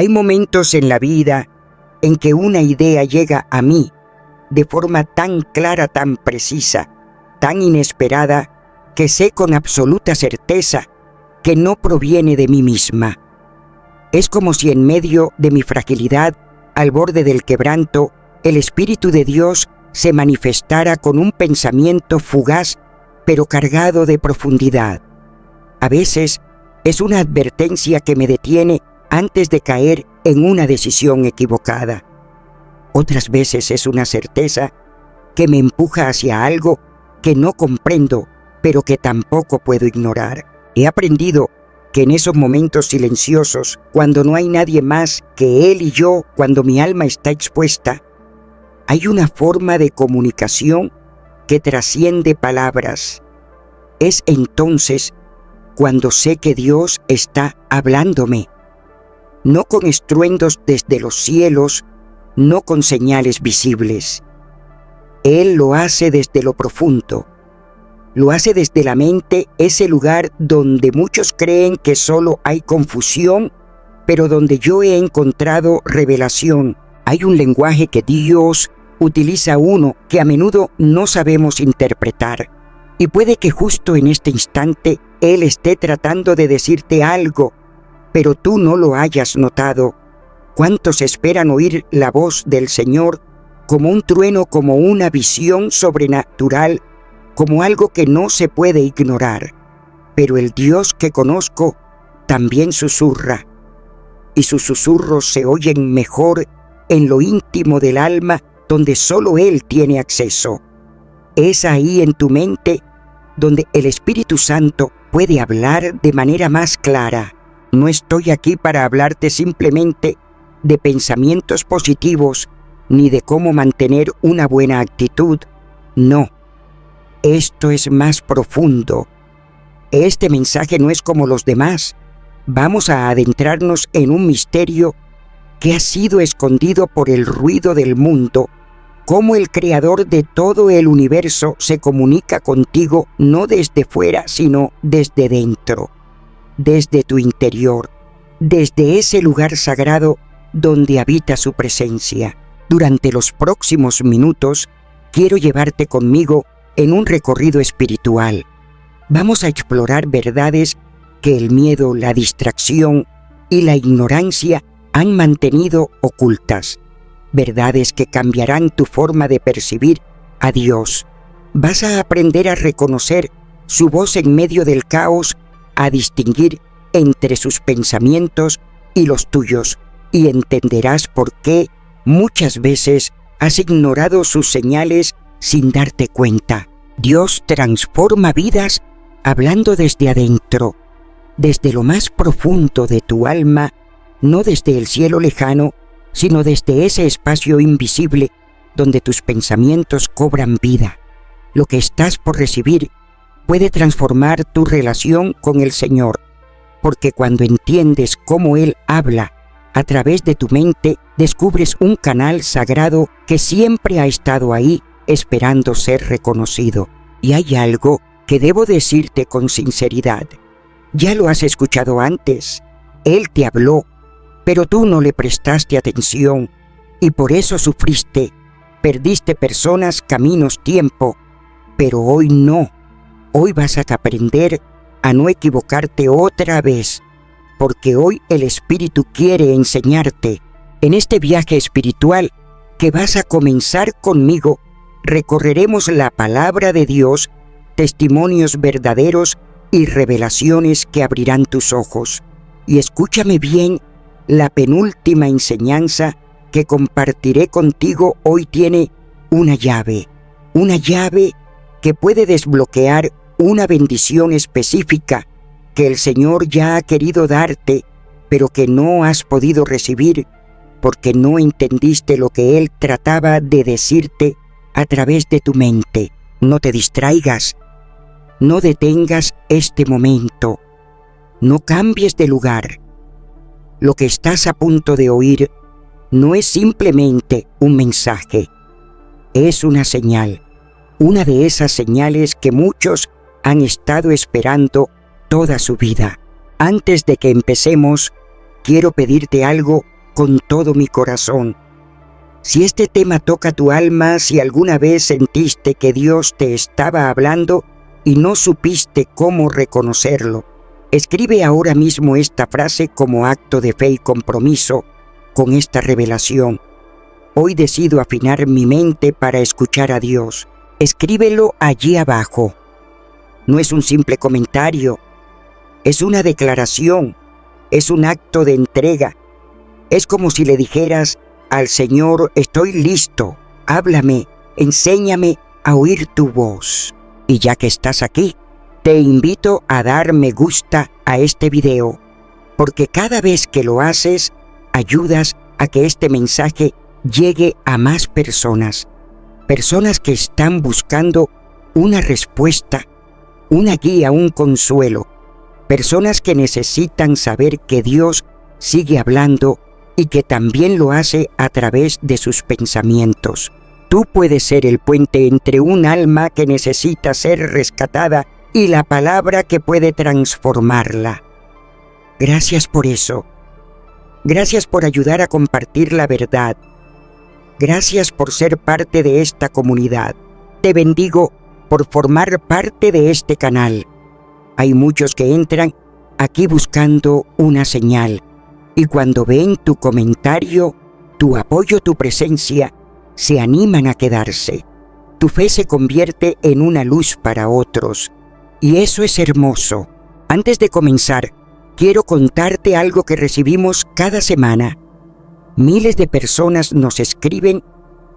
Hay momentos en la vida en que una idea llega a mí de forma tan clara, tan precisa, tan inesperada, que sé con absoluta certeza que no proviene de mí misma. Es como si en medio de mi fragilidad, al borde del quebranto, el Espíritu de Dios se manifestara con un pensamiento fugaz, pero cargado de profundidad. A veces es una advertencia que me detiene antes de caer en una decisión equivocada. Otras veces es una certeza que me empuja hacia algo que no comprendo, pero que tampoco puedo ignorar. He aprendido que en esos momentos silenciosos, cuando no hay nadie más que Él y yo, cuando mi alma está expuesta, hay una forma de comunicación que trasciende palabras. Es entonces cuando sé que Dios está hablándome, no con estruendos desde los cielos, no con señales visibles. Él lo hace desde lo profundo. Lo hace desde la mente, ese lugar donde muchos creen que solo hay confusión, pero donde yo he encontrado revelación. Hay un lenguaje que Dios utiliza uno que a menudo no sabemos interpretar. Y puede que justo en este instante Él esté tratando de decirte algo, pero tú no lo hayas notado. ¿Cuántos esperan oír la voz del Señor como un trueno, como una visión sobrenatural, como algo que no se puede ignorar? Pero el Dios que conozco también susurra, y sus susurros se oyen mejor en lo íntimo del alma, donde solo Él tiene acceso. Es ahí en tu mente donde el Espíritu Santo puede hablar de manera más clara. No estoy aquí para hablarte simplemente de pensamientos positivos ni de cómo mantener una buena actitud. No, esto es más profundo. Este mensaje no es como los demás. Vamos a adentrarnos en un misterio que ha sido escondido por el ruido del mundo. Cómo el Creador de todo el universo se comunica contigo no desde fuera, sino desde dentro, desde tu interior, desde ese lugar sagrado donde habita su presencia. Durante los próximos minutos, quiero llevarte conmigo en un recorrido espiritual. Vamos a explorar verdades que el miedo, la distracción y la ignorancia han mantenido ocultas. Verdades que cambiarán tu forma de percibir a Dios. Vas a aprender a reconocer su voz en medio del caos, a distinguir entre sus pensamientos y los tuyos, y entenderás por qué muchas veces has ignorado sus señales sin darte cuenta. Dios transforma vidas hablando desde adentro, desde lo más profundo de tu alma, no desde el cielo lejano, sino desde ese espacio invisible donde tus pensamientos cobran vida. Lo que estás por recibir puede transformar tu relación con el Señor, porque cuando entiendes cómo Él habla a través de tu mente, descubres un canal sagrado que siempre ha estado ahí esperando ser reconocido. Y hay algo que debo decirte con sinceridad. Ya lo has escuchado antes. Él te habló, pero tú no le prestaste atención y por eso sufriste, perdiste personas, caminos, tiempo. Pero hoy no. Hoy vas a aprender a no equivocarte otra vez, porque hoy el Espíritu quiere enseñarte. En este viaje espiritual que vas a comenzar conmigo, recorreremos la palabra de Dios, testimonios verdaderos y revelaciones que abrirán tus ojos. Y escúchame bien, la penúltima enseñanza que compartiré contigo hoy tiene una llave que puede desbloquear una bendición específica que el Señor ya ha querido darte, pero que no has podido recibir porque no entendiste lo que Él trataba de decirte a través de tu mente. No te distraigas, no detengas este momento, no cambies de lugar. Lo que estás a punto de oír no es simplemente un mensaje, es una señal, una de esas señales que muchos han estado esperando toda su vida. Antes de que empecemos, quiero pedirte algo con todo mi corazón. Si este tema toca tu alma, si alguna vez sentiste que Dios te estaba hablando y no supiste cómo reconocerlo, escribe ahora mismo esta frase como acto de fe y compromiso con esta revelación. Hoy decido afinar mi mente para escuchar a Dios. Escríbelo allí abajo. No es un simple comentario, es una declaración, es un acto de entrega. Es como si le dijeras al Señor: estoy listo, háblame, enséñame a oír tu voz. Y ya que estás aquí, te invito a dar me gusta a este video, porque cada vez que lo haces, ayudas a que este mensaje llegue a más personas. Personas que están buscando una respuesta, una guía, un consuelo. Personas que necesitan saber que Dios sigue hablando y que también lo hace a través de sus pensamientos. Tú puedes ser el puente entre un alma que necesita ser rescatada y la palabra que puede transformarla. Gracias por eso. Gracias por ayudar a compartir la verdad. Gracias por ser parte de esta comunidad. Te bendigo por formar parte de este canal. Hay muchos que entran aquí buscando una señal, y cuando ven tu comentario, tu apoyo, tu presencia, se animan a quedarse. Tu fe se convierte en una luz para otros, y eso es hermoso. Antes de comenzar, quiero contarte algo que recibimos cada semana. Miles de personas nos escriben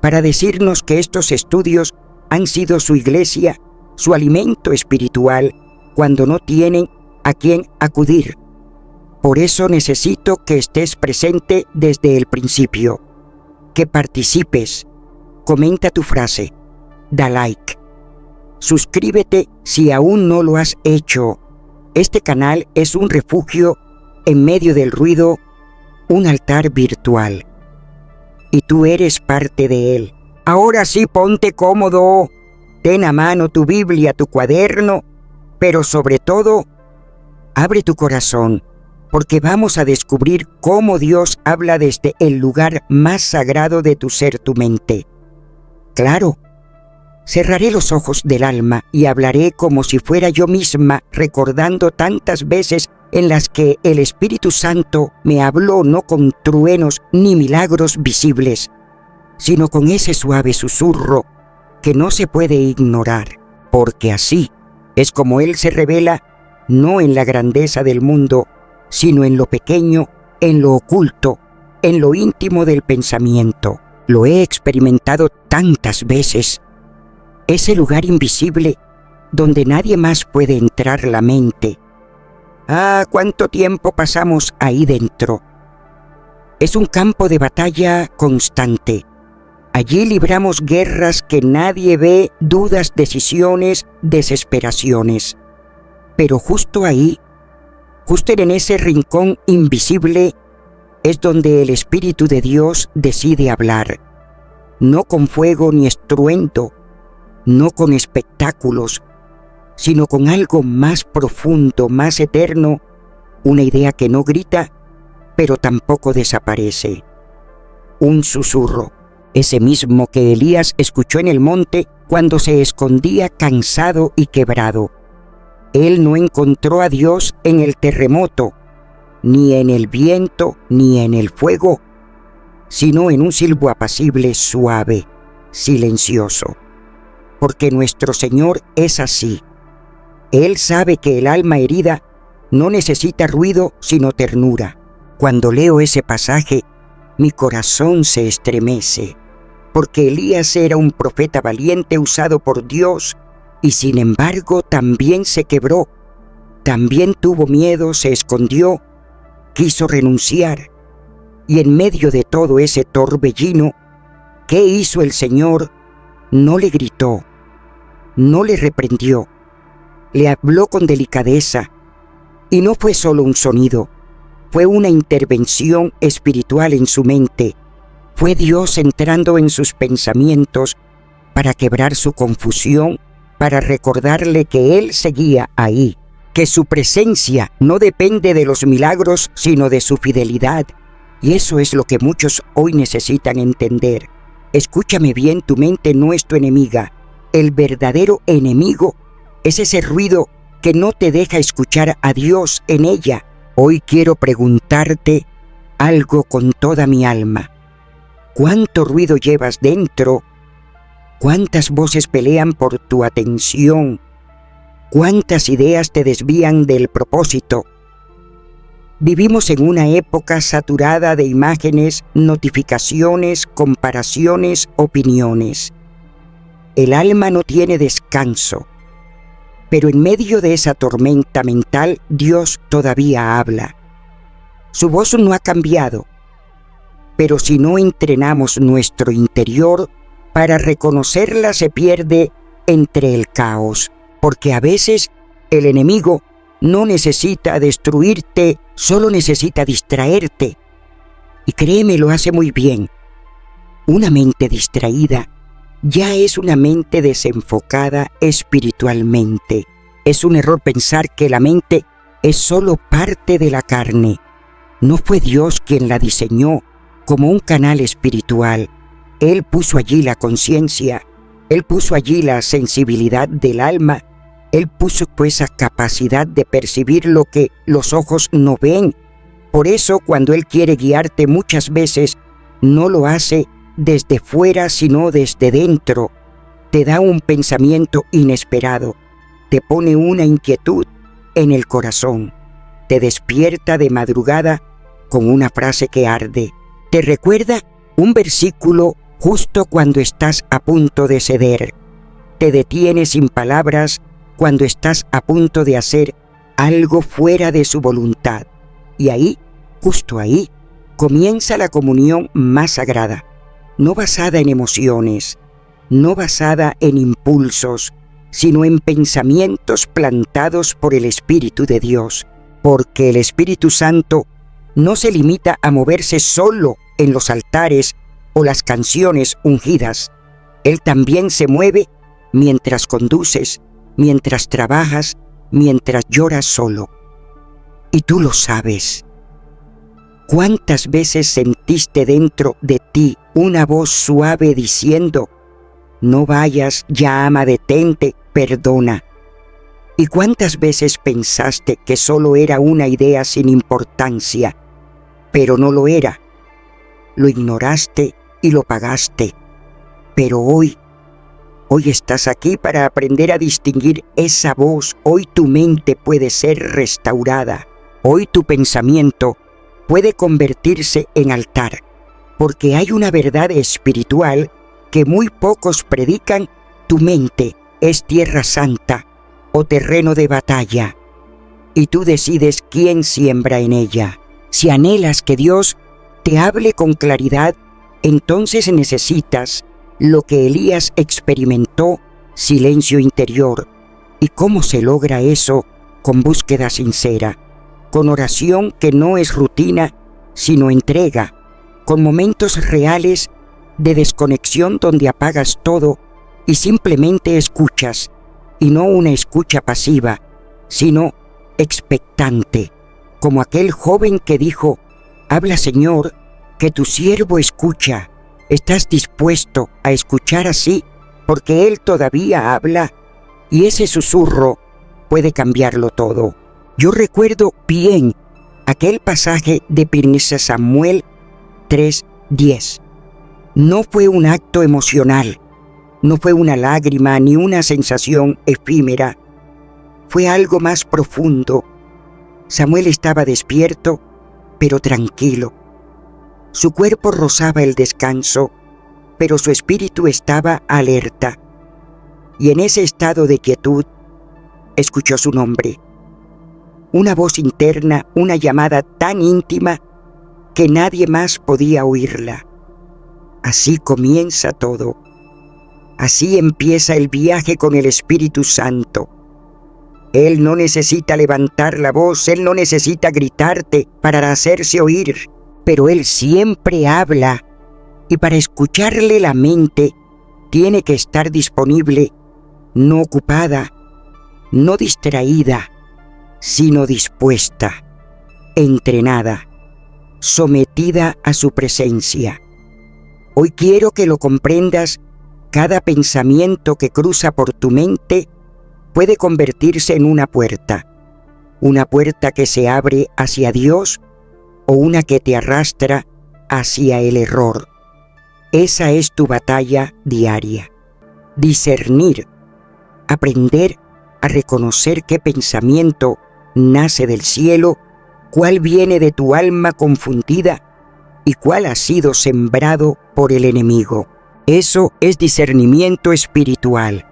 para decirnos que estos estudios han sido su iglesia, su alimento espiritual, cuando no tienen a quién acudir. Por eso necesito que estés presente desde el principio, que participes, comenta tu frase, da like, suscríbete si aún no lo has hecho. Este canal es un refugio en medio del ruido, un altar virtual, y tú eres parte de él. Ahora sí, ponte cómodo, ten a mano tu Biblia, tu cuaderno, pero sobre todo, abre tu corazón, porque vamos a descubrir cómo Dios habla desde el lugar más sagrado de tu ser, tu mente. Claro, cerraré los ojos del alma y hablaré como si fuera yo misma, recordando tantas veces en las que el Espíritu Santo me habló no con truenos ni milagros visibles, sino con ese suave susurro que no se puede ignorar, porque así es como Él se revela, no en la grandeza del mundo, sino en lo pequeño, en lo oculto, en lo íntimo del pensamiento. Lo he experimentado tantas veces. Ese lugar invisible donde nadie más puede entrar la mente. Ah, cuánto tiempo pasamos ahí dentro. Es un campo de batalla constante. Allí libramos guerras que nadie ve, dudas, decisiones, desesperaciones. Pero justo ahí, justo en ese rincón invisible, es donde el Espíritu de Dios decide hablar. No con fuego ni estruendo, no con espectáculos, sino con algo más profundo, más eterno, una idea que no grita, pero tampoco desaparece. Un susurro, ese mismo que Elías escuchó en el monte cuando se escondía cansado y quebrado. Él no encontró a Dios en el terremoto, ni en el viento, ni en el fuego, sino en un silbo apacible, suave, silencioso. Porque nuestro Señor es así. Él sabe que el alma herida no necesita ruido sino ternura. Cuando leo ese pasaje, mi corazón se estremece, porque Elías era un profeta valiente usado por Dios, y sin embargo también se quebró, también tuvo miedo, se escondió, quiso renunciar. Y en medio de todo ese torbellino, ¿qué hizo el Señor? No le gritó, no le reprendió, le habló con delicadeza, y no fue solo un sonido, fue una intervención espiritual en su mente. Fue Dios entrando en sus pensamientos para quebrar su confusión, para recordarle que Él seguía ahí, que su presencia no depende de los milagros, sino de su fidelidad, Y eso es lo que muchos hoy necesitan entender. Escúchame bien, tu mente no es tu enemiga. El verdadero enemigo es ese ruido que no te deja escuchar a Dios en ella. Hoy quiero preguntarte algo con toda mi alma. ¿Cuánto ruido llevas dentro? ¿Cuántas voces pelean por tu atención? ¿Cuántas ideas te desvían del propósito? Vivimos en una época saturada de imágenes, notificaciones, comparaciones, opiniones. El alma no tiene descanso, pero en medio de esa tormenta mental, Dios todavía habla. Su voz no ha cambiado, pero si no entrenamos nuestro interior para reconocerla, se pierde entre el caos, porque a veces el enemigo no necesita destruirte, solo necesita distraerte. Y créeme, lo hace muy bien. Una mente distraída ya es una mente desenfocada espiritualmente. Es un error pensar que la mente es solo parte de la carne. No fue Dios quien la diseñó como un canal espiritual. Él puso allí la conciencia, Él puso allí la sensibilidad del alma, Él puso esa capacidad de percibir lo que los ojos no ven. Por eso, cuando Él quiere guiarte muchas veces, no lo hace desde fuera, sino desde dentro. Te da un pensamiento inesperado, te pone una inquietud en el corazón, te despierta de madrugada con una frase que arde, te recuerda un versículo justo cuando estás a punto de ceder, te detiene sin palabras cuando estás a punto de hacer algo fuera de su voluntad. Y ahí, justo ahí, comienza la comunión más sagrada, no basada en emociones, no basada en impulsos, sino en pensamientos plantados por el Espíritu de Dios, porque el Espíritu Santo no se limita a moverse solo en los altares o las canciones ungidas. Él también se mueve mientras conduces, mientras trabajas, mientras lloras solo. Y tú lo sabes. ¿Cuántas veces sentiste dentro de ti una voz suave diciendo: no vayas, ya ama, detente, perdona? ¿Y cuántas veces pensaste que solo era una idea sin importancia, pero no lo era? Lo ignoraste y lo pagaste. Pero hoy estás aquí para aprender a distinguir esa voz. Hoy tu mente puede ser restaurada. Hoy tu pensamiento puede convertirse en altar, porque hay una verdad espiritual que muy pocos predican. Tu mente es tierra santa o terreno de batalla, y tú decides quién siembra en ella. Si anhelas que Dios te hable con claridad, entonces necesitas lo que Elías experimentó: silencio interior. ¿Y cómo se logra eso? Con búsqueda sincera, con oración que no es rutina, sino entrega, con momentos reales de desconexión donde apagas todo y simplemente escuchas, y no una escucha pasiva, sino expectante, como aquel joven que dijo: habla, Señor, que tu siervo escucha. ¿Estás dispuesto a escuchar así? Porque Él todavía habla, y ese susurro puede cambiarlo todo. Yo recuerdo bien aquel pasaje de 1 Samuel 3:10. No fue un acto emocional, no fue una lágrima ni una sensación efímera. Fue algo más profundo. Samuel estaba despierto, pero tranquilo. Su cuerpo rozaba el descanso, pero su espíritu estaba alerta. Y en ese estado de quietud, escuchó su nombre. Una voz interna, una llamada tan íntima que nadie más podía oírla. Así comienza todo. Así empieza el viaje con el Espíritu Santo. Él no necesita levantar la voz, Él no necesita gritarte para hacerse oír, pero Él siempre habla, y para escucharle la mente tiene que estar disponible, no ocupada, no distraída, sino dispuesta, entrenada. sometida a su presencia. Hoy quiero que lo comprendas. Cada pensamiento que cruza por tu mente puede convertirse en una puerta que se abre hacia Dios o una que te arrastra hacia el error. Esa es tu batalla diaria. Discernir, aprender a reconocer qué pensamiento nace del cielo, cuál viene de tu alma confundida y cuál ha sido sembrado por el enemigo. Eso es discernimiento espiritual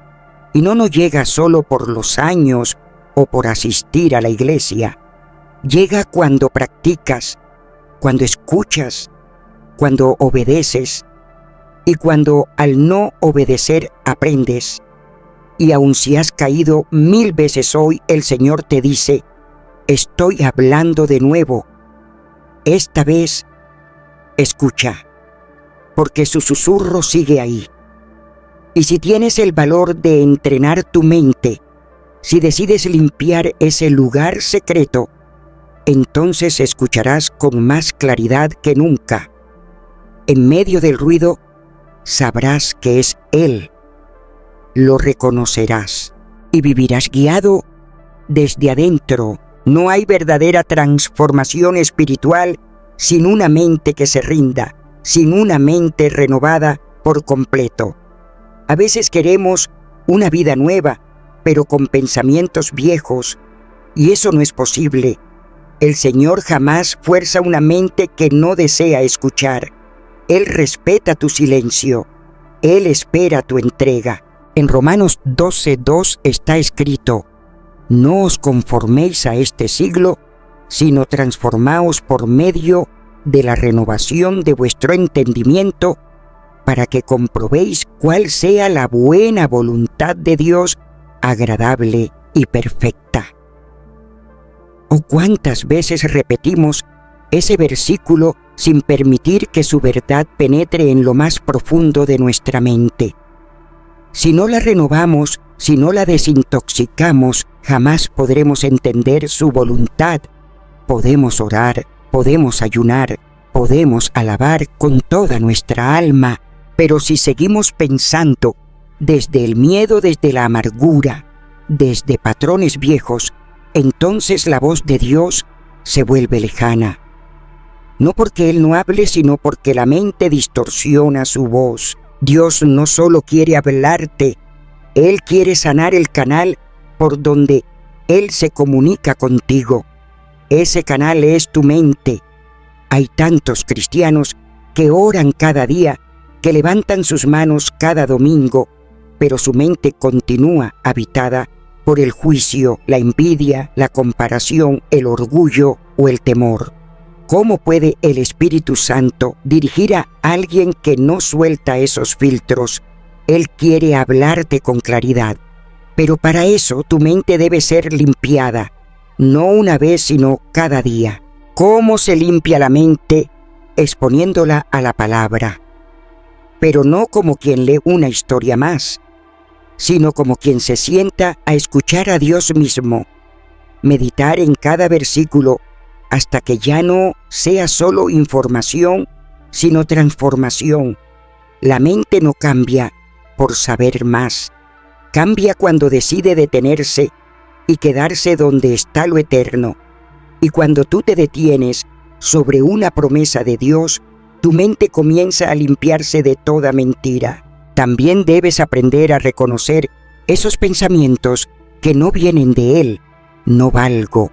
y no nos llega solo por los años o por asistir a la iglesia. Llega cuando practicas, cuando escuchas, cuando obedeces y cuando al no obedecer aprendes. Y aun si has caído 1000 veces hoy, el Señor te dice: estoy hablando de nuevo. Esta vez, escucha, porque su susurro sigue ahí. Y si tienes el valor de entrenar tu mente, si decides limpiar ese lugar secreto, entonces escucharás con más claridad que nunca. En medio del ruido, sabrás que es Él. Lo reconocerás y vivirás guiado desde adentro. No hay verdadera transformación espiritual sin una mente que se rinda, sin una mente renovada por completo. A veces queremos una vida nueva, pero con pensamientos viejos, y eso no es posible. El Señor jamás fuerza una mente que no desea escuchar. Él respeta tu silencio. Él espera tu entrega. En Romanos 12:2 está escrito: no os conforméis a este siglo, sino transformaos por medio de la renovación de vuestro entendimiento, para que comprobéis cuál sea la buena voluntad de Dios, agradable y perfecta. ¿O cuántas veces repetimos ese versículo sin permitir que su verdad penetre en lo más profundo de nuestra mente? Si no la renovamos, si no la desintoxicamos, jamás podremos entender su voluntad. Podemos orar, podemos ayunar, podemos alabar con toda nuestra alma, pero si seguimos pensando desde el miedo, desde la amargura, desde patrones viejos, entonces la voz de Dios se vuelve lejana. No porque Él no hable, sino porque la mente distorsiona su voz. Dios no solo quiere hablarte, Él quiere sanar el canal por donde Él se comunica contigo. Ese canal es tu mente. Hay tantos cristianos que oran cada día, que levantan sus manos cada domingo, pero su mente continúa habitada por el juicio, la envidia, la comparación, el orgullo o el temor. ¿Cómo puede el Espíritu Santo dirigir a alguien que no suelta esos filtros? Él quiere hablarte con claridad, pero para eso tu mente debe ser limpiada, no una vez sino cada día. ¿Cómo se limpia la mente? Exponiéndola a la palabra, pero no como quien lee una historia más, sino como quien se sienta a escuchar a Dios mismo, meditar en cada versículo hasta que ya no sea solo información, sino transformación. La mente no cambia por saber más, cambia cuando decide detenerse y quedarse donde está lo eterno. Y cuando tú te detienes sobre una promesa de Dios, tu mente comienza a limpiarse de toda mentira. También debes aprender a reconocer esos pensamientos que no vienen de Él. No valgo,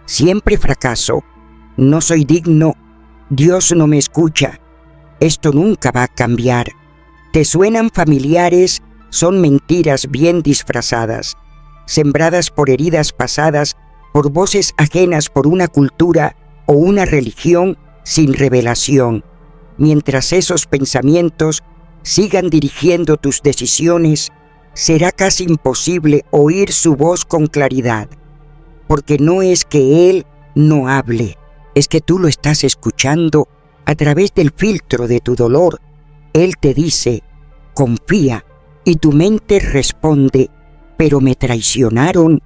siempre fracaso, no soy digno, Dios no me escucha. Esto nunca va a cambiar. ¿Te suenan familiares? Son mentiras bien disfrazadas, sembradas por heridas pasadas, por voces ajenas, por una cultura o una religión sin revelación. Mientras esos pensamientos sigan dirigiendo tus decisiones, será casi imposible oír su voz con claridad, porque no es que Él no hable, es que tú lo estás escuchando a través del filtro de tu dolor. Él te dice: confía, y tu mente responde: pero me traicionaron.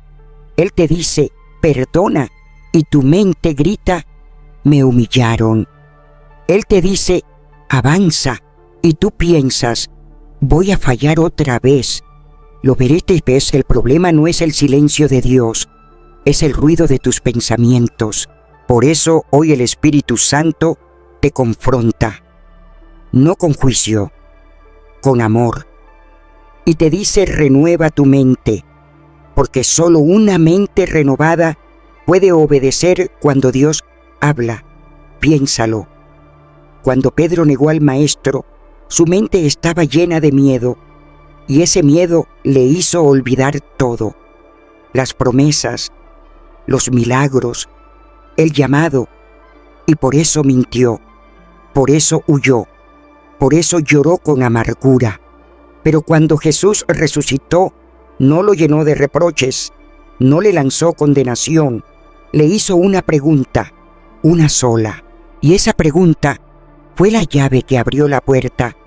Él te dice: perdona, y tu mente grita: me humillaron. Él te dice, avanza, y tú piensas, voy a fallar otra vez. Lo ves, el problema no es el silencio de Dios, es el ruido de tus pensamientos. Por eso hoy el Espíritu Santo te confronta, no con juicio, con amor. Y te dice, renueva tu mente, porque solo una mente renovada puede obedecer cuando Dios habla. Piénsalo. Cuando Pedro negó al Maestro, su mente estaba llena de miedo, y ese miedo le hizo olvidar todo: las promesas, los milagros, el llamado, y por eso mintió, por eso huyó, por eso lloró con amargura. Pero cuando Jesús resucitó, no lo llenó de reproches, no le lanzó condenación, le hizo una pregunta, una sola, y esa pregunta fue la llave que abrió la puerta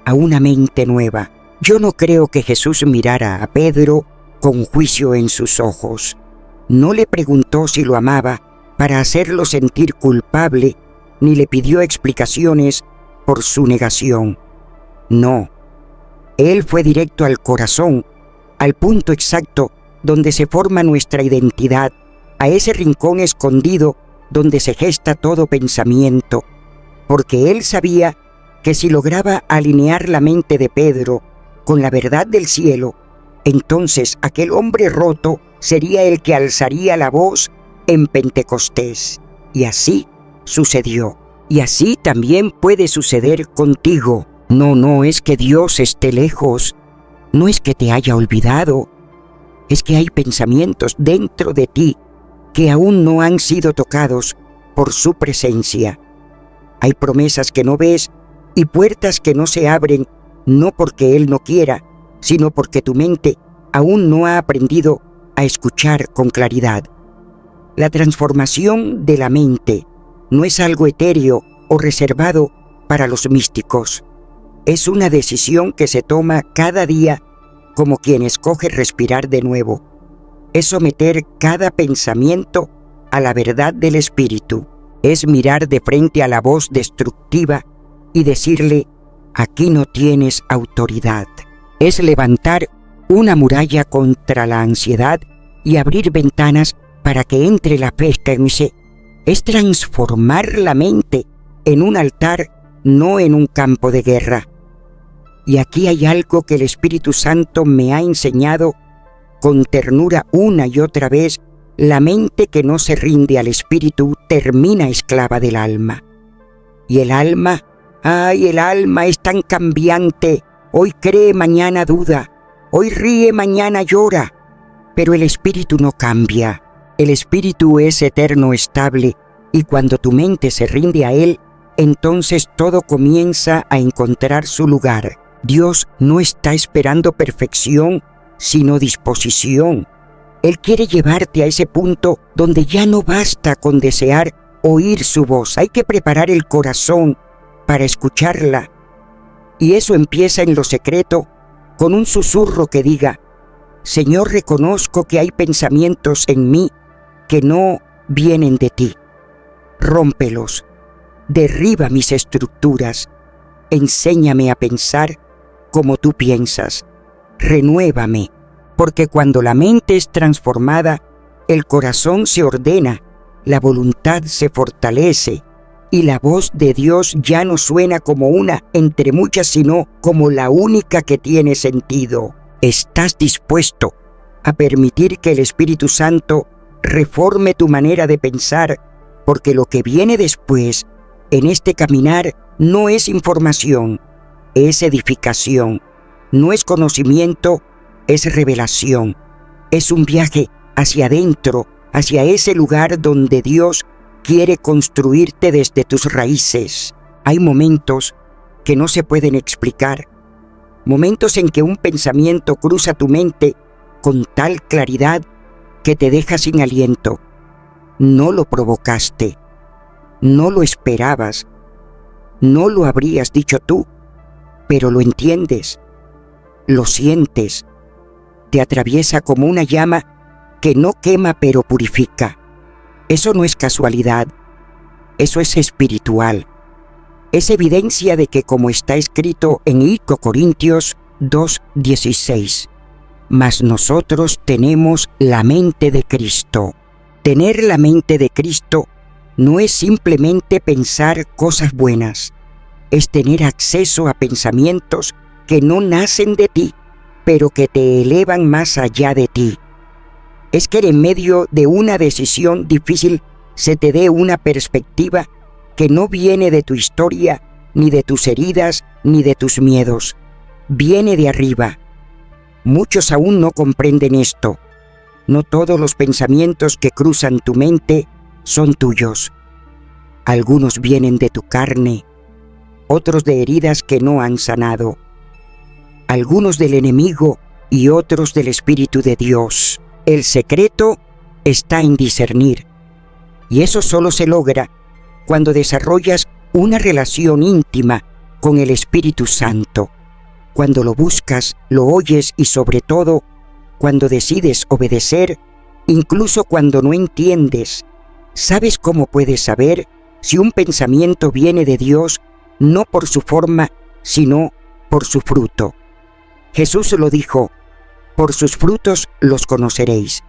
a una mente nueva. Yo no creo que Jesús mirara a Pedro con juicio en sus ojos. No le preguntó si lo amaba para hacerlo sentir culpable, ni le pidió explicaciones por su negación. No, Él fue directo al corazón, al punto exacto donde se forma nuestra identidad, a ese rincón escondido donde se gesta todo pensamiento, porque Él sabía que si lograba alinear la mente de Pedro con la verdad del cielo, entonces aquel hombre roto sería el que alzaría la voz en Pentecostés. Y así sucedió. Y así también puede suceder contigo. No es que Dios esté lejos, no es que te haya olvidado, es que hay pensamientos dentro de ti que aún no han sido tocados por su presencia. Hay promesas que no ves y puertas que no se abren, no porque Él no quiera, sino porque tu mente aún no ha aprendido a escuchar con claridad. La transformación de la mente no es algo etéreo o reservado para los místicos. Es una decisión que se toma cada día como quien escoge respirar de nuevo. Es someter cada pensamiento a la verdad del Espíritu. Es mirar de frente a la voz destructiva y decirle, aquí no tienes autoridad. Es levantar una muralla contra la ansiedad y abrir ventanas para que entre la fe. Es transformar la mente en un altar, no en un campo de guerra. Y aquí hay algo que el Espíritu Santo me ha enseñado con ternura una y otra vez. La mente que no se rinde al Espíritu termina esclava del alma. Y el alma, el alma es tan cambiante. Hoy cree, mañana duda. Hoy ríe, mañana llora. Pero el Espíritu no cambia. El Espíritu es eterno, estable, y cuando tu mente se rinde a Él, entonces todo comienza a encontrar su lugar. Dios no está esperando perfección, sino disposición. Él quiere llevarte a ese punto donde ya no basta con desear oír su voz. Hay que preparar el corazón para escucharla. Y eso empieza en lo secreto, con un susurro que diga, Señor, reconozco que hay pensamientos en mí que no vienen de ti. Rómpelos, derriba mis estructuras, enséñame a pensar como tú piensas, renuévame, porque cuando la mente es transformada, el corazón se ordena, la voluntad se fortalece, y la voz de Dios ya no suena como una entre muchas, sino como la única que tiene sentido. ¿Estás dispuesto a permitir que el Espíritu Santo reforme tu manera de pensar? Porque lo que viene después, en este caminar, no es información, es edificación, no es conocimiento, es revelación, es un viaje hacia adentro, hacia ese lugar donde Dios quiere construirte desde tus raíces. Hay momentos que no se pueden explicar, momentos en que un pensamiento cruza tu mente con tal claridad que te deja sin aliento. No lo provocaste, no lo esperabas, no lo habrías dicho tú, pero lo entiendes, lo sientes, te atraviesa como una llama que no quema pero purifica. Eso no es casualidad, eso es espiritual. es evidencia de que, como está escrito en 1 Corintios 2:16, mas nosotros tenemos la mente de Cristo. Tener la mente de Cristo no es simplemente pensar cosas buenas, es tener acceso a pensamientos que no nacen de ti, pero que te elevan más allá de ti. Es que en medio de una decisión difícil se te dé una perspectiva que no viene de tu historia, ni de tus heridas, ni de tus miedos. Viene de arriba. Muchos aún no comprenden esto. No todos los pensamientos que cruzan tu mente son tuyos. Algunos vienen de tu carne, otros de heridas que no han sanado, algunos del enemigo y otros del Espíritu de Dios. El secreto está en discernir, y eso solo se logra cuando desarrollas una relación íntima con el Espíritu Santo, cuando lo buscas, lo oyes y sobre todo, cuando decides obedecer, incluso cuando no entiendes. ¿Sabes cómo puedes saber si un pensamiento viene de Dios no por su forma, sino por su fruto? Jesús lo dijo: por sus frutos los conoceréis.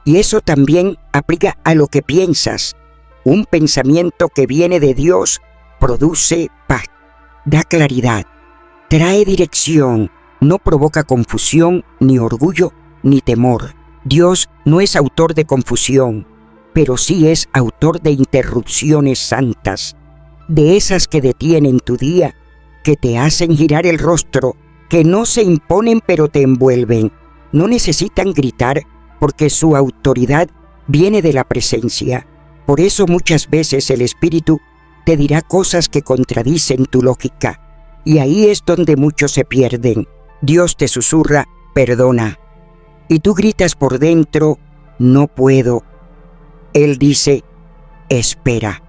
Y eso también aplica a lo que piensas. Un pensamiento que viene de Dios produce paz, da claridad, trae dirección, no provoca confusión, ni orgullo, ni temor. Dios no es autor de confusión, pero sí es autor de interrupciones santas, de esas que detienen tu día, que te hacen girar el rostro, que no se imponen pero te envuelven. No necesitan gritar porque su autoridad viene de la presencia. Por eso muchas veces el Espíritu te dirá cosas que contradicen tu lógica. Y ahí es donde muchos se pierden. Dios te susurra: perdona. Y tú gritas por dentro: no puedo. Él dice: espera.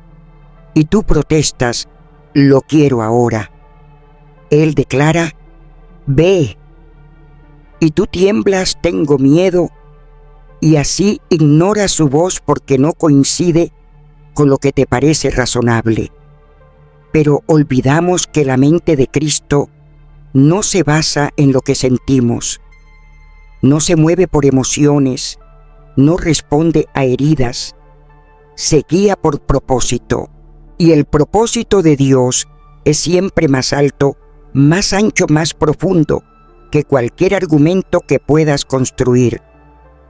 Y tú protestas: lo quiero ahora. Él declara: ve. Y tú tiemblas: tengo miedo. Y así ignoras su voz porque no coincide con lo que te parece razonable. Pero olvidamos que la mente de Cristo no se basa en lo que sentimos, no se mueve por emociones, no responde a heridas, se guía por propósito. Y el propósito de Dios es siempre más alto, más ancho, más profundo que cualquier argumento que puedas construir.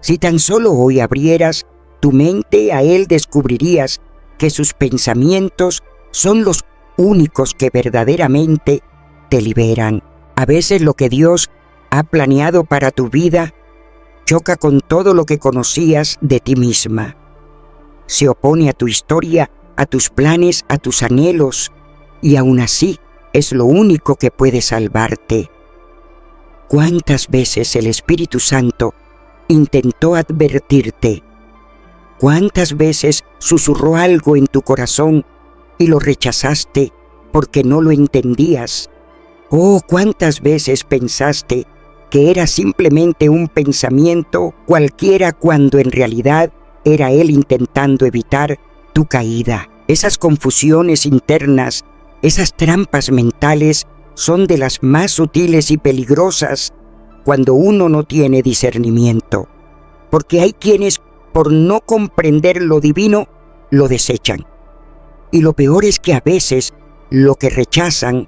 Si tan solo hoy abrieras tu mente a Él, descubrirías que sus pensamientos son los únicos que verdaderamente te liberan. A veces lo que Dios ha planeado para tu vida choca con todo lo que conocías de ti misma. Se opone a tu historia, a tus planes, a tus anhelos, y aún así es lo único que puede salvarte. ¿Cuántas veces el Espíritu Santo intentó advertirte? ¿Cuántas veces susurró algo en tu corazón y lo rechazaste porque no lo entendías? Oh, ¿cuántas veces pensaste que era simplemente un pensamiento cualquiera cuando en realidad era Él intentando evitar tu caída? Esas confusiones internas, esas trampas mentales son de las más sutiles y peligrosas cuando uno no tiene discernimiento, porque hay quienes, por no comprender lo divino, lo desechan. Y lo peor es que a veces lo que rechazan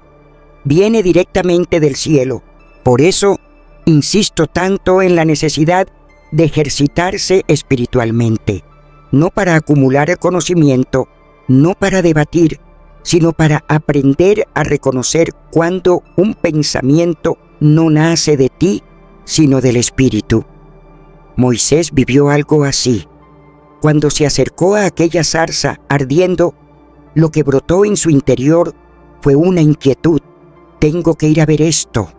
viene directamente del cielo. Por eso insisto tanto en la necesidad de ejercitarse espiritualmente, no para acumular conocimiento, no para debatir, sino para aprender a reconocer cuando un pensamiento no nace de ti, sino del Espíritu. Moisés vivió algo así. Cuando se acercó a aquella zarza ardiendo, lo que brotó en su interior fue una inquietud: tengo que ir a ver esto.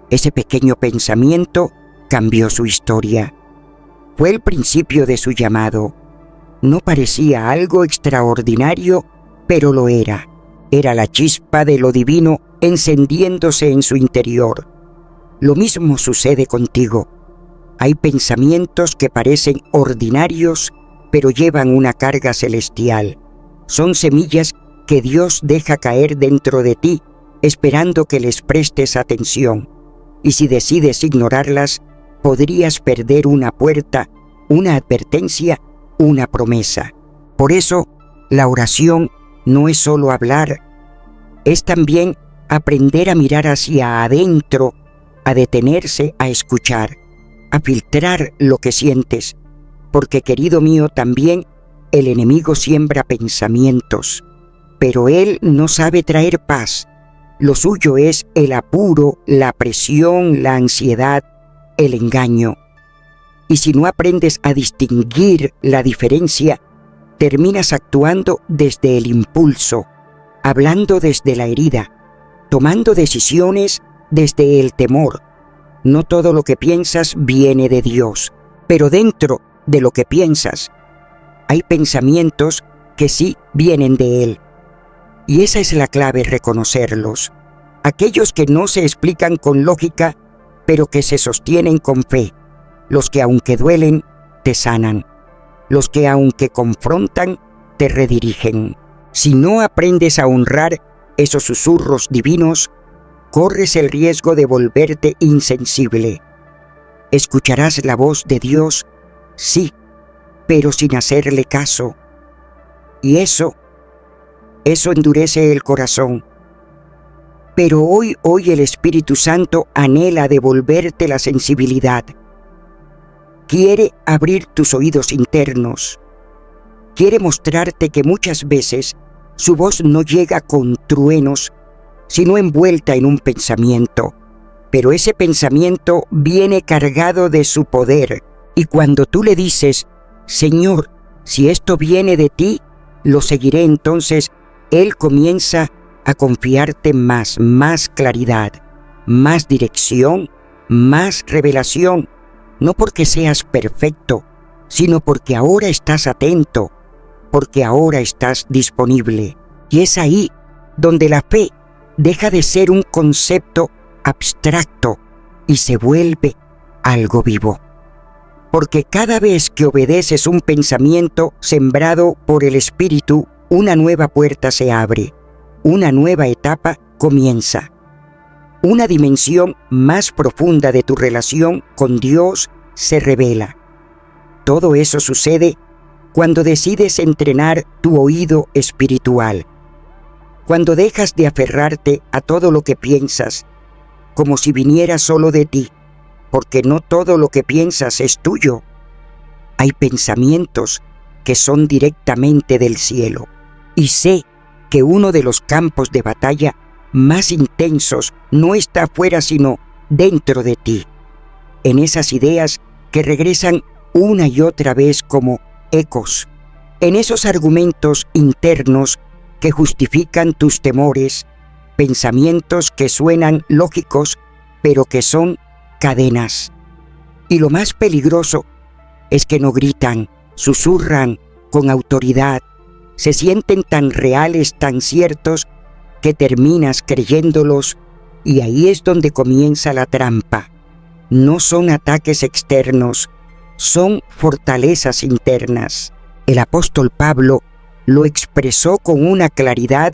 Ese pequeño pensamiento cambió su historia. Fue el principio de su llamado. No parecía algo extraordinario, pero lo era. Era la chispa de lo divino encendiéndose en su interior. Lo mismo sucede contigo. Hay pensamientos que parecen ordinarios, pero llevan una carga celestial. Son semillas que Dios deja caer dentro de ti, esperando que les prestes atención. Y si decides ignorarlas, podrías perder una puerta, una advertencia, una promesa. Por eso, la oración no es solo hablar, es también aprender a mirar hacia adentro, a detenerse, a escuchar, a filtrar lo que sientes, porque, querido mío, también el enemigo siembra pensamientos, pero él no sabe traer paz. Lo suyo es el apuro, la presión, la ansiedad, el engaño. Y si no aprendes a distinguir la diferencia, terminas actuando desde el impulso, hablando desde la herida, tomando decisiones desde el temor. No todo lo que piensas viene de Dios, pero dentro de lo que piensas hay pensamientos que sí vienen de Él. Y esa es la clave, reconocerlos. Aquellos que no se explican con lógica, pero que se sostienen con fe. Los que aunque duelen, te sanan. Los que aunque confrontan, te redirigen. Si no aprendes a honrar esos susurros divinos, corres el riesgo de volverte insensible. Escucharás la voz de Dios, sí, pero sin hacerle caso. Y eso endurece el corazón. Pero hoy el Espíritu Santo anhela devolverte la sensibilidad. Quiere abrir tus oídos internos. Quiere mostrarte que muchas veces su voz no llega con truenos, sino envuelta en un pensamiento. Pero ese pensamiento viene cargado de su poder. Y cuando tú le dices, Señor, si esto viene de ti, lo seguiré, entonces Él comienza a confiarte más claridad, más dirección, más revelación, no porque seas perfecto, sino porque ahora estás atento, porque ahora estás disponible. Y es ahí donde la fe deja de ser un concepto abstracto y se vuelve algo vivo. Porque cada vez que obedeces un pensamiento sembrado por el Espíritu, una nueva puerta se abre, una nueva etapa comienza. Una dimensión más profunda de tu relación con Dios se revela. Todo eso sucede cuando decides entrenar tu oído espiritual. Cuando dejas de aferrarte a todo lo que piensas, como si viniera solo de ti, porque no todo lo que piensas es tuyo. Hay pensamientos que son directamente del cielo. Y sé que uno de los campos de batalla más intensos no está afuera sino dentro de ti, en esas ideas que regresan una y otra vez como ecos, en esos argumentos internos que justifican tus temores, pensamientos que suenan lógicos, pero que son cadenas. Y lo más peligroso es que no gritan, susurran con autoridad, se sienten tan reales, tan ciertos, que terminas creyéndolos, y ahí es donde comienza la trampa. No son ataques externos, son fortalezas internas. El apóstol Pablo lo expresó con una claridad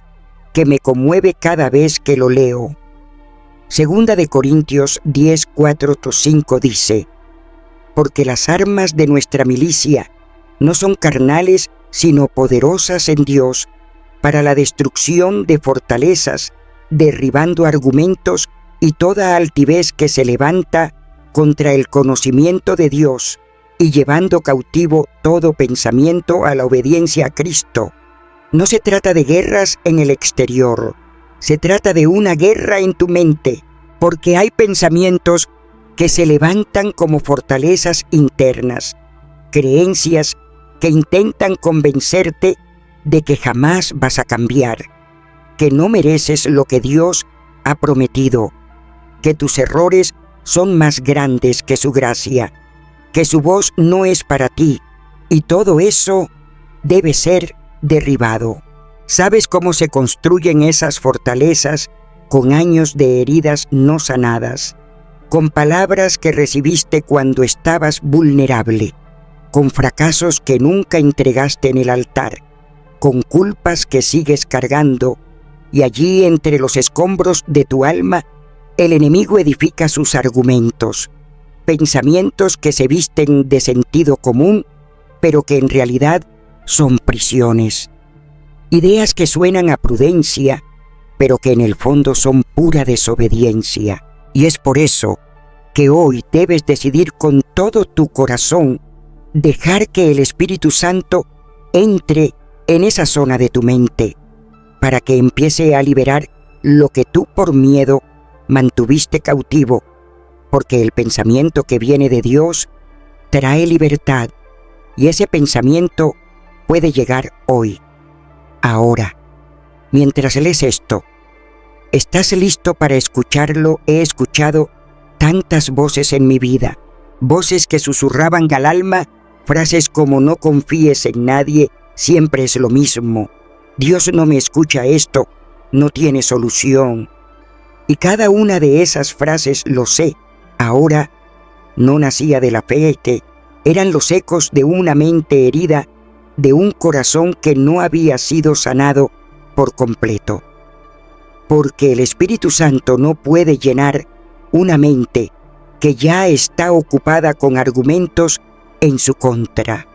que me conmueve cada vez que lo leo. Segunda de Corintios 10, 4-5 dice: porque las armas de nuestra milicia no son carnales, sino poderosas en Dios, para la destrucción de fortalezas, derribando argumentos y toda altivez que se levanta contra el conocimiento de Dios, y llevando cautivo todo pensamiento a la obediencia a Cristo. No se trata de guerras en el exterior, se trata de una guerra en tu mente, porque hay pensamientos que se levantan como fortalezas internas, creencias que intentan convencerte de que jamás vas a cambiar, que no mereces lo que Dios ha prometido, que tus errores son más grandes que su gracia, que su voz no es para ti, y todo eso debe ser derribado. ¿Sabes cómo se construyen esas fortalezas? Con años de heridas no sanadas, con palabras que recibiste cuando estabas vulnerable, con fracasos que nunca entregaste en el altar, con culpas que sigues cargando, y allí entre los escombros de tu alma, el enemigo edifica sus argumentos, pensamientos que se visten de sentido común, pero que en realidad son prisiones. Ideas que suenan a prudencia, pero que en el fondo son pura desobediencia. Y es por eso que hoy debes decidir con todo tu corazón dejar que el Espíritu Santo entre en esa zona de tu mente, para que empiece a liberar lo que tú por miedo mantuviste cautivo, porque el pensamiento que viene de Dios trae libertad, y ese pensamiento puede llegar hoy, ahora. Mientras lees esto, ¿estás listo para escucharlo? He escuchado tantas voces en mi vida, voces que susurraban al alma frases como: no confíes en nadie, siempre es lo mismo, Dios no me escucha esto, no tiene solución. Y cada una de esas frases, lo sé, ahora no nacía de la fe, eran los ecos de una mente herida, de un corazón que no había sido sanado por completo. Porque el Espíritu Santo no puede llenar una mente que ya está ocupada con argumentos en su contra.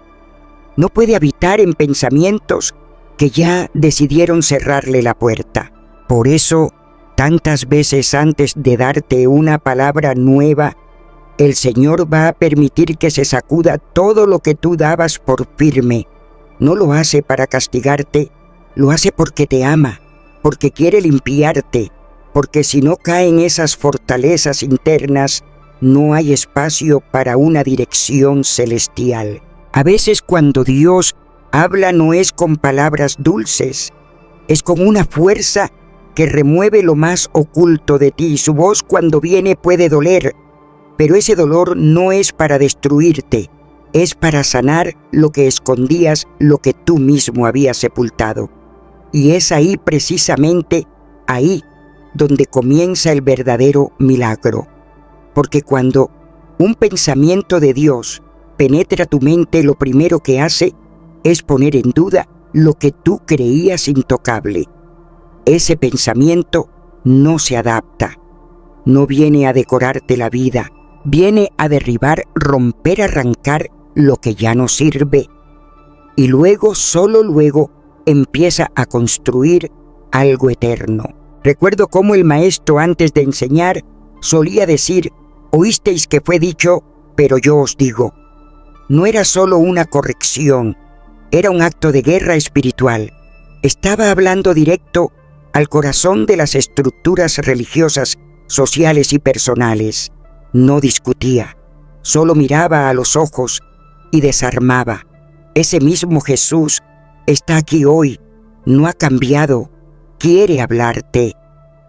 No puede habitar en pensamientos que ya decidieron cerrarle la puerta. Por eso, tantas veces antes de darte una palabra nueva, el Señor va a permitir que se sacuda todo lo que tú dabas por firme. No lo hace para castigarte, lo hace porque te ama, porque quiere limpiarte, porque si no caen esas fortalezas internas, no hay espacio para una dirección celestial. A veces cuando Dios habla no es con palabras dulces, es con una fuerza que remueve lo más oculto de ti. Su voz cuando viene puede doler, pero ese dolor no es para destruirte, es para sanar lo que escondías, lo que tú mismo habías sepultado. Y es ahí, precisamente ahí, donde comienza el verdadero milagro. Porque cuando un pensamiento de Dios penetra tu mente, lo primero que hace es poner en duda lo que tú creías intocable. Ese pensamiento no se adapta, no viene a decorarte la vida, viene a derribar, romper, arrancar lo que ya no sirve. Y luego, solo luego, empieza a construir algo eterno. Recuerdo cómo el maestro antes de enseñar solía decir: oísteis que fue dicho, pero yo os digo. No era solo una corrección, era un acto de guerra espiritual. Estaba hablando directo al corazón de las estructuras religiosas, sociales y personales. No discutía, solo miraba a los ojos y desarmaba. Ese mismo Jesús está aquí hoy, no ha cambiado, quiere hablarte,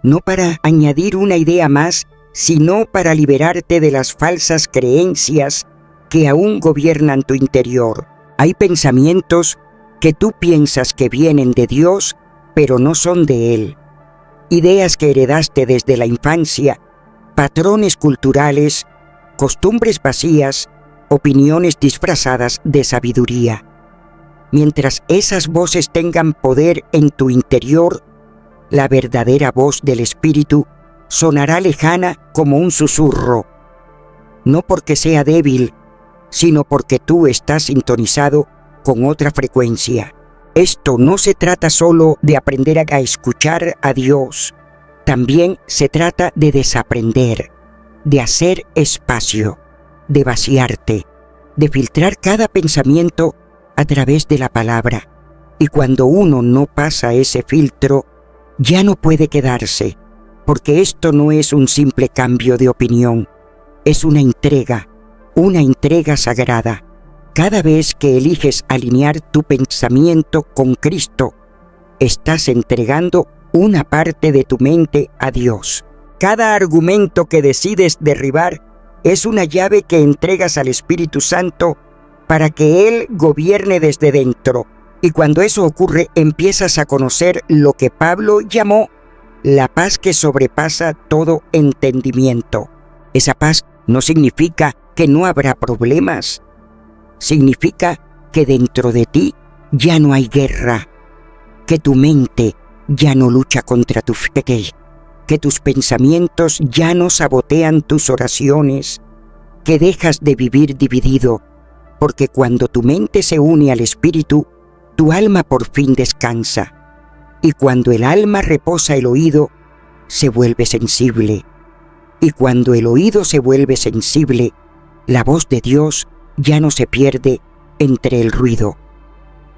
no para añadir una idea más, sino para liberarte de las falsas creencias que aún gobiernan tu interior. Hay pensamientos que tú piensas que vienen de Dios, pero no son de Él. Ideas que heredaste desde la infancia, patrones culturales, costumbres vacías, opiniones disfrazadas de sabiduría. Mientras esas voces tengan poder en tu interior, la verdadera voz del Espíritu sonará lejana como un susurro, no porque sea débil, sino porque tú estás sintonizado con otra frecuencia. Esto no se trata solo de aprender a escuchar a Dios, también se trata de desaprender, de hacer espacio, de vaciarte, de filtrar cada pensamiento a través de la palabra. Y cuando uno no pasa ese filtro, ya no puede quedarse, porque esto no es un simple cambio de opinión, es una entrega sagrada. Cada vez que eliges alinear tu pensamiento con Cristo, estás entregando una parte de tu mente a Dios. Cada argumento que decides derribar es una llave que entregas al Espíritu Santo para que Él gobierne desde dentro. Y cuando eso ocurre, empiezas a conocer lo que Pablo llamó la paz que sobrepasa todo entendimiento. Esa paz no significa que no habrá problemas. Significa que dentro de ti ya no hay guerra, que tu mente ya no lucha contra tu fe, que tus pensamientos ya no sabotean tus oraciones, que dejas de vivir dividido, porque cuando tu mente se une al espíritu, tu alma por fin descansa, y cuando el alma reposa el oído, se vuelve sensible, y cuando el oído se vuelve sensible, la voz de Dios ya no se pierde entre el ruido.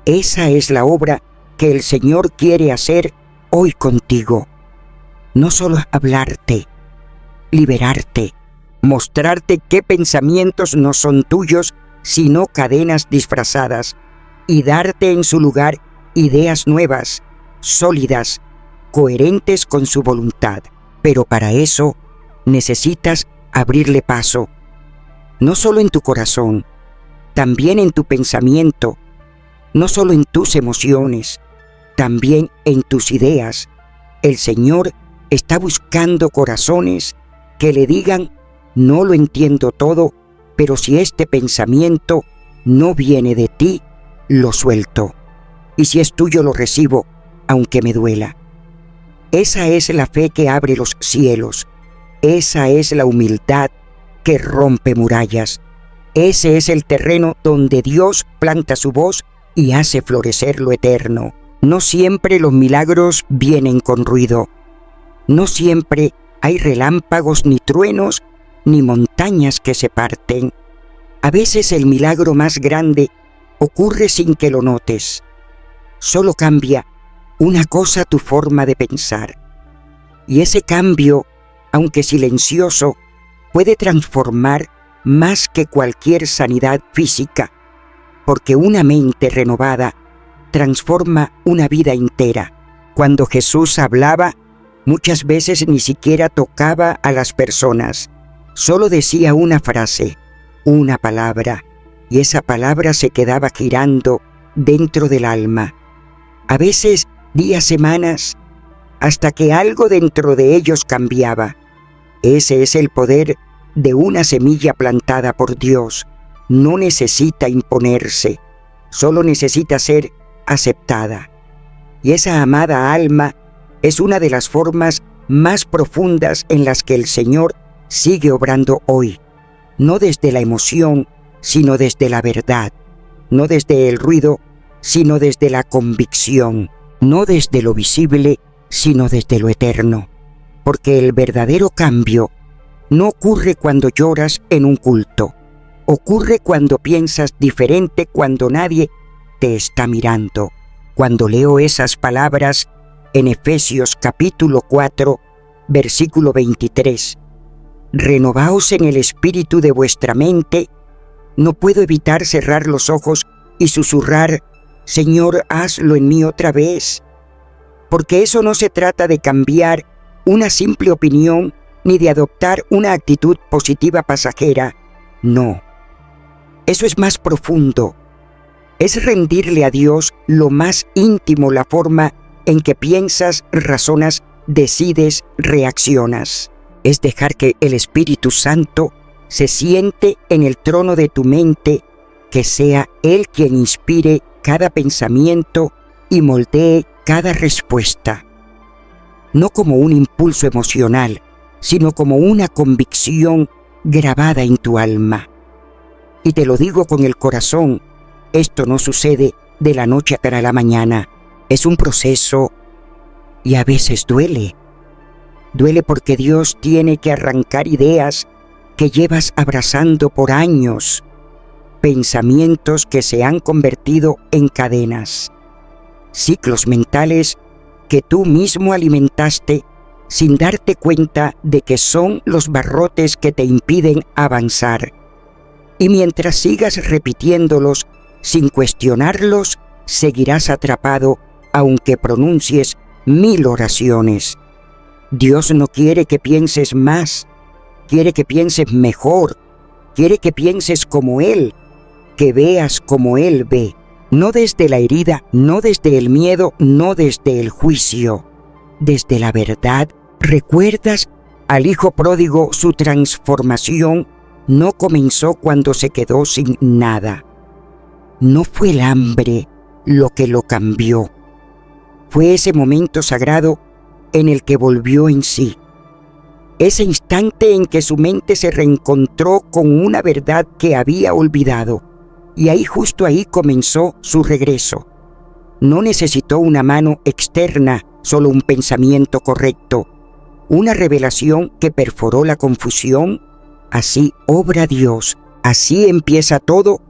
Esa es la obra que el Señor quiere hacer hoy contigo. No solo hablarte, liberarte, mostrarte qué pensamientos no son tuyos, sino cadenas disfrazadas, y darte en su lugar ideas nuevas, sólidas, coherentes con su voluntad. Pero para eso necesitas abrirle paso, no solo en tu corazón, también en tu pensamiento, no solo en tus emociones, también en tus ideas. El Señor está buscando corazones que le digan: no lo entiendo todo, pero si este pensamiento no viene de ti, lo suelto. Y si es tuyo, lo recibo, aunque me duela. Esa es la fe que abre los cielos. Esa es la humildad que rompe murallas. Ese es el terreno donde Dios planta su voz y hace florecer lo eterno. No siempre los milagros vienen con ruido. No siempre hay relámpagos, ni truenos, ni montañas que se parten. A veces el milagro más grande ocurre sin que lo notes. Solo cambia una cosa tu forma de pensar. Y ese cambio, aunque silencioso, puede transformar más que cualquier sanidad física, porque una mente renovada transforma una vida entera. Cuando Jesús hablaba, muchas veces ni siquiera tocaba a las personas, solo decía una frase, una palabra, y esa palabra se quedaba girando dentro del alma. A veces días, semanas, hasta que algo dentro de ellos cambiaba. Ese es el poder de una semilla plantada por Dios. No necesita imponerse, solo necesita ser aceptada. Y esa amada alma es una de las formas más profundas en las que el Señor sigue obrando hoy. No desde la emoción, sino desde la verdad. No desde el ruido, sino desde la convicción. No desde lo visible, sino desde lo eterno. Porque el verdadero cambio no ocurre cuando lloras en un culto. Ocurre cuando piensas diferente, cuando nadie te está mirando. Cuando leo esas palabras en Efesios capítulo 4, versículo 23, renovaos en el espíritu de vuestra mente, no puedo evitar cerrar los ojos y susurrar: Señor, hazlo en mí otra vez. Porque eso no se trata de cambiar una simple opinión ni de adoptar una actitud positiva pasajera. No. Eso es más profundo. Es rendirle a Dios lo más íntimo, la forma en que piensas, razonas, decides, reaccionas. Es dejar que el Espíritu Santo se siente en el trono de tu mente, que sea Él quien inspire cada pensamiento y moldee cada respuesta. No como un impulso emocional, sino como una convicción grabada en tu alma. Y te lo digo con el corazón, esto no sucede de la noche para la mañana. Es un proceso y a veces duele. Duele porque Dios tiene que arrancar ideas que llevas abrazando por años, pensamientos que se han convertido en cadenas, ciclos mentales que tú mismo alimentaste sin darte cuenta de que son los barrotes que te impiden avanzar. Y mientras sigas repitiéndolos sin cuestionarlos, seguirás atrapado aunque pronuncies 1000 oraciones. Dios no quiere que pienses más, quiere que pienses mejor, quiere que pienses como Él, que veas como Él ve, no desde la herida, no desde el miedo, no desde el juicio, desde la verdad. ¿Recuerdas al hijo pródigo? Su transformación no comenzó cuando se quedó sin nada. No fue el hambre lo que lo cambió. Fue ese momento sagrado en el que volvió en sí. Ese instante en que su mente se reencontró con una verdad que había olvidado. Y ahí, justo ahí, comenzó su regreso. No necesitó una mano externa, solo un pensamiento correcto. Una revelación que perforó la confusión. Así obra Dios. Así empieza todo,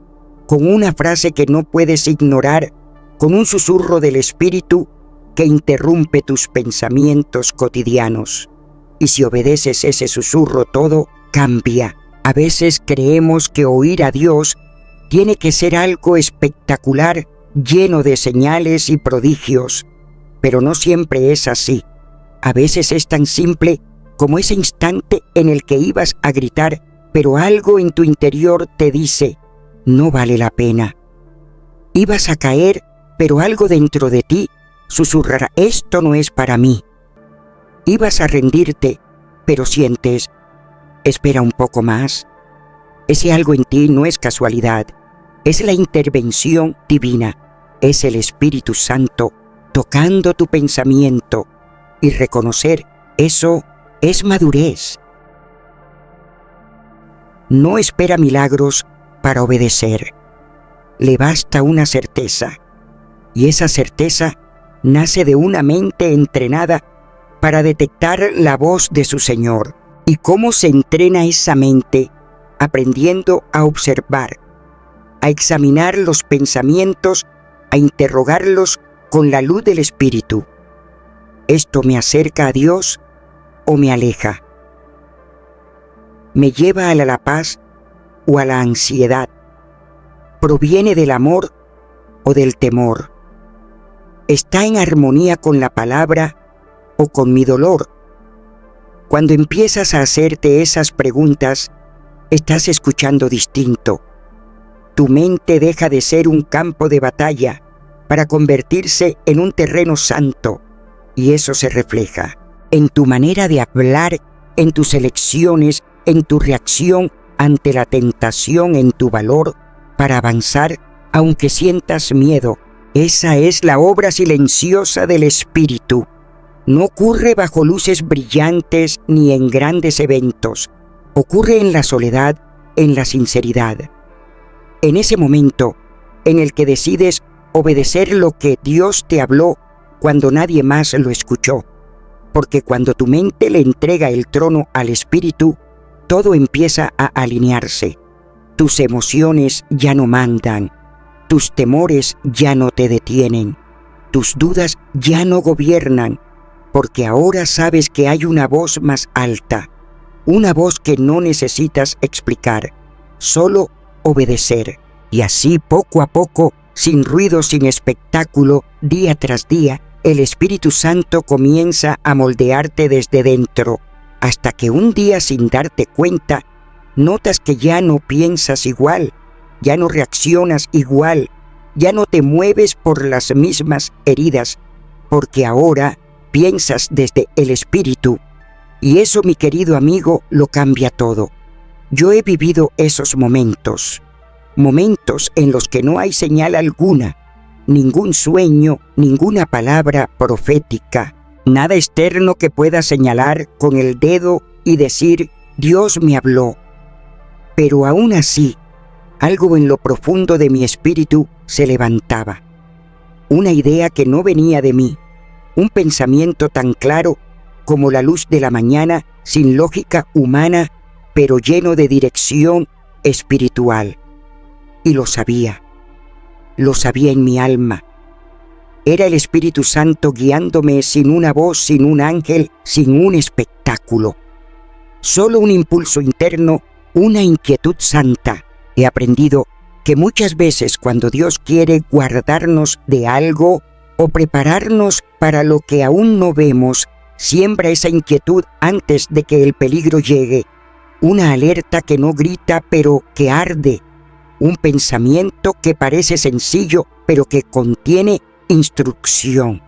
con una frase que no puedes ignorar, con un susurro del Espíritu que interrumpe tus pensamientos cotidianos. Y si obedeces ese susurro, todo cambia. A veces creemos que oír a Dios tiene que ser algo espectacular, lleno de señales y prodigios, pero no siempre es así. A veces es tan simple como ese instante en el que ibas a gritar, pero algo en tu interior te dice, no vale la pena. Ibas a caer, pero algo dentro de ti susurrará, esto no es para mí. Ibas a rendirte, pero sientes, espera un poco más. Ese algo en ti no es casualidad, es la intervención divina, es el Espíritu Santo tocando tu pensamiento, y reconocer eso es madurez. No espera milagros para obedecer. Le basta una certeza, y esa certeza nace de una mente entrenada para detectar la voz de su Señor. ¿Y cómo se entrena esa mente? Aprendiendo a observar, a examinar los pensamientos, a interrogarlos con la luz del Espíritu. ¿Esto me acerca a Dios o me aleja? ¿Me lleva a la paz o a la ansiedad? ¿Proviene del amor o del temor? ¿Está en armonía con la palabra o con mi dolor? Cuando empiezas a hacerte esas preguntas, estás escuchando distinto. Tu mente deja de ser un campo de batalla para convertirse en un terreno santo, y eso se refleja en tu manera de hablar, en tus elecciones, en tu reacción ante la tentación, en tu valor para avanzar aunque sientas miedo. Esa es la obra silenciosa del Espíritu. No ocurre bajo luces brillantes ni en grandes eventos. Ocurre en la soledad, en la sinceridad. En ese momento en el que decides obedecer lo que Dios te habló cuando nadie más lo escuchó. Porque cuando tu mente le entrega el trono al Espíritu, todo empieza a alinearse. Tus emociones ya no mandan. Tus temores ya no te detienen. Tus dudas ya no gobiernan. Porque ahora sabes que hay una voz más alta. Una voz que no necesitas explicar. Solo obedecer. Y así poco a poco, sin ruido, sin espectáculo, día tras día, el Espíritu Santo comienza a moldearte desde dentro, hasta que un día, sin darte cuenta, notas que ya no piensas igual, ya no reaccionas igual, ya no te mueves por las mismas heridas, porque ahora piensas desde el Espíritu. Y eso, mi querido amigo, lo cambia todo. Yo he vivido esos momentos en los que no hay señal alguna, ningún sueño, ninguna palabra profética, nada externo que pueda señalar con el dedo y decir, Dios me habló. Pero aún así, algo en lo profundo de mi espíritu se levantaba. Una idea que no venía de mí, un pensamiento tan claro como la luz de la mañana, sin lógica humana, pero lleno de dirección espiritual. Y lo sabía en mi alma. Era el Espíritu Santo guiándome sin una voz, sin un ángel, sin un espectáculo. Solo un impulso interno, una inquietud santa. He aprendido que muchas veces cuando Dios quiere guardarnos de algo o prepararnos para lo que aún no vemos, siembra esa inquietud antes de que el peligro llegue. Una alerta que no grita pero que arde. Un pensamiento que parece sencillo, pero que contiene instrucción.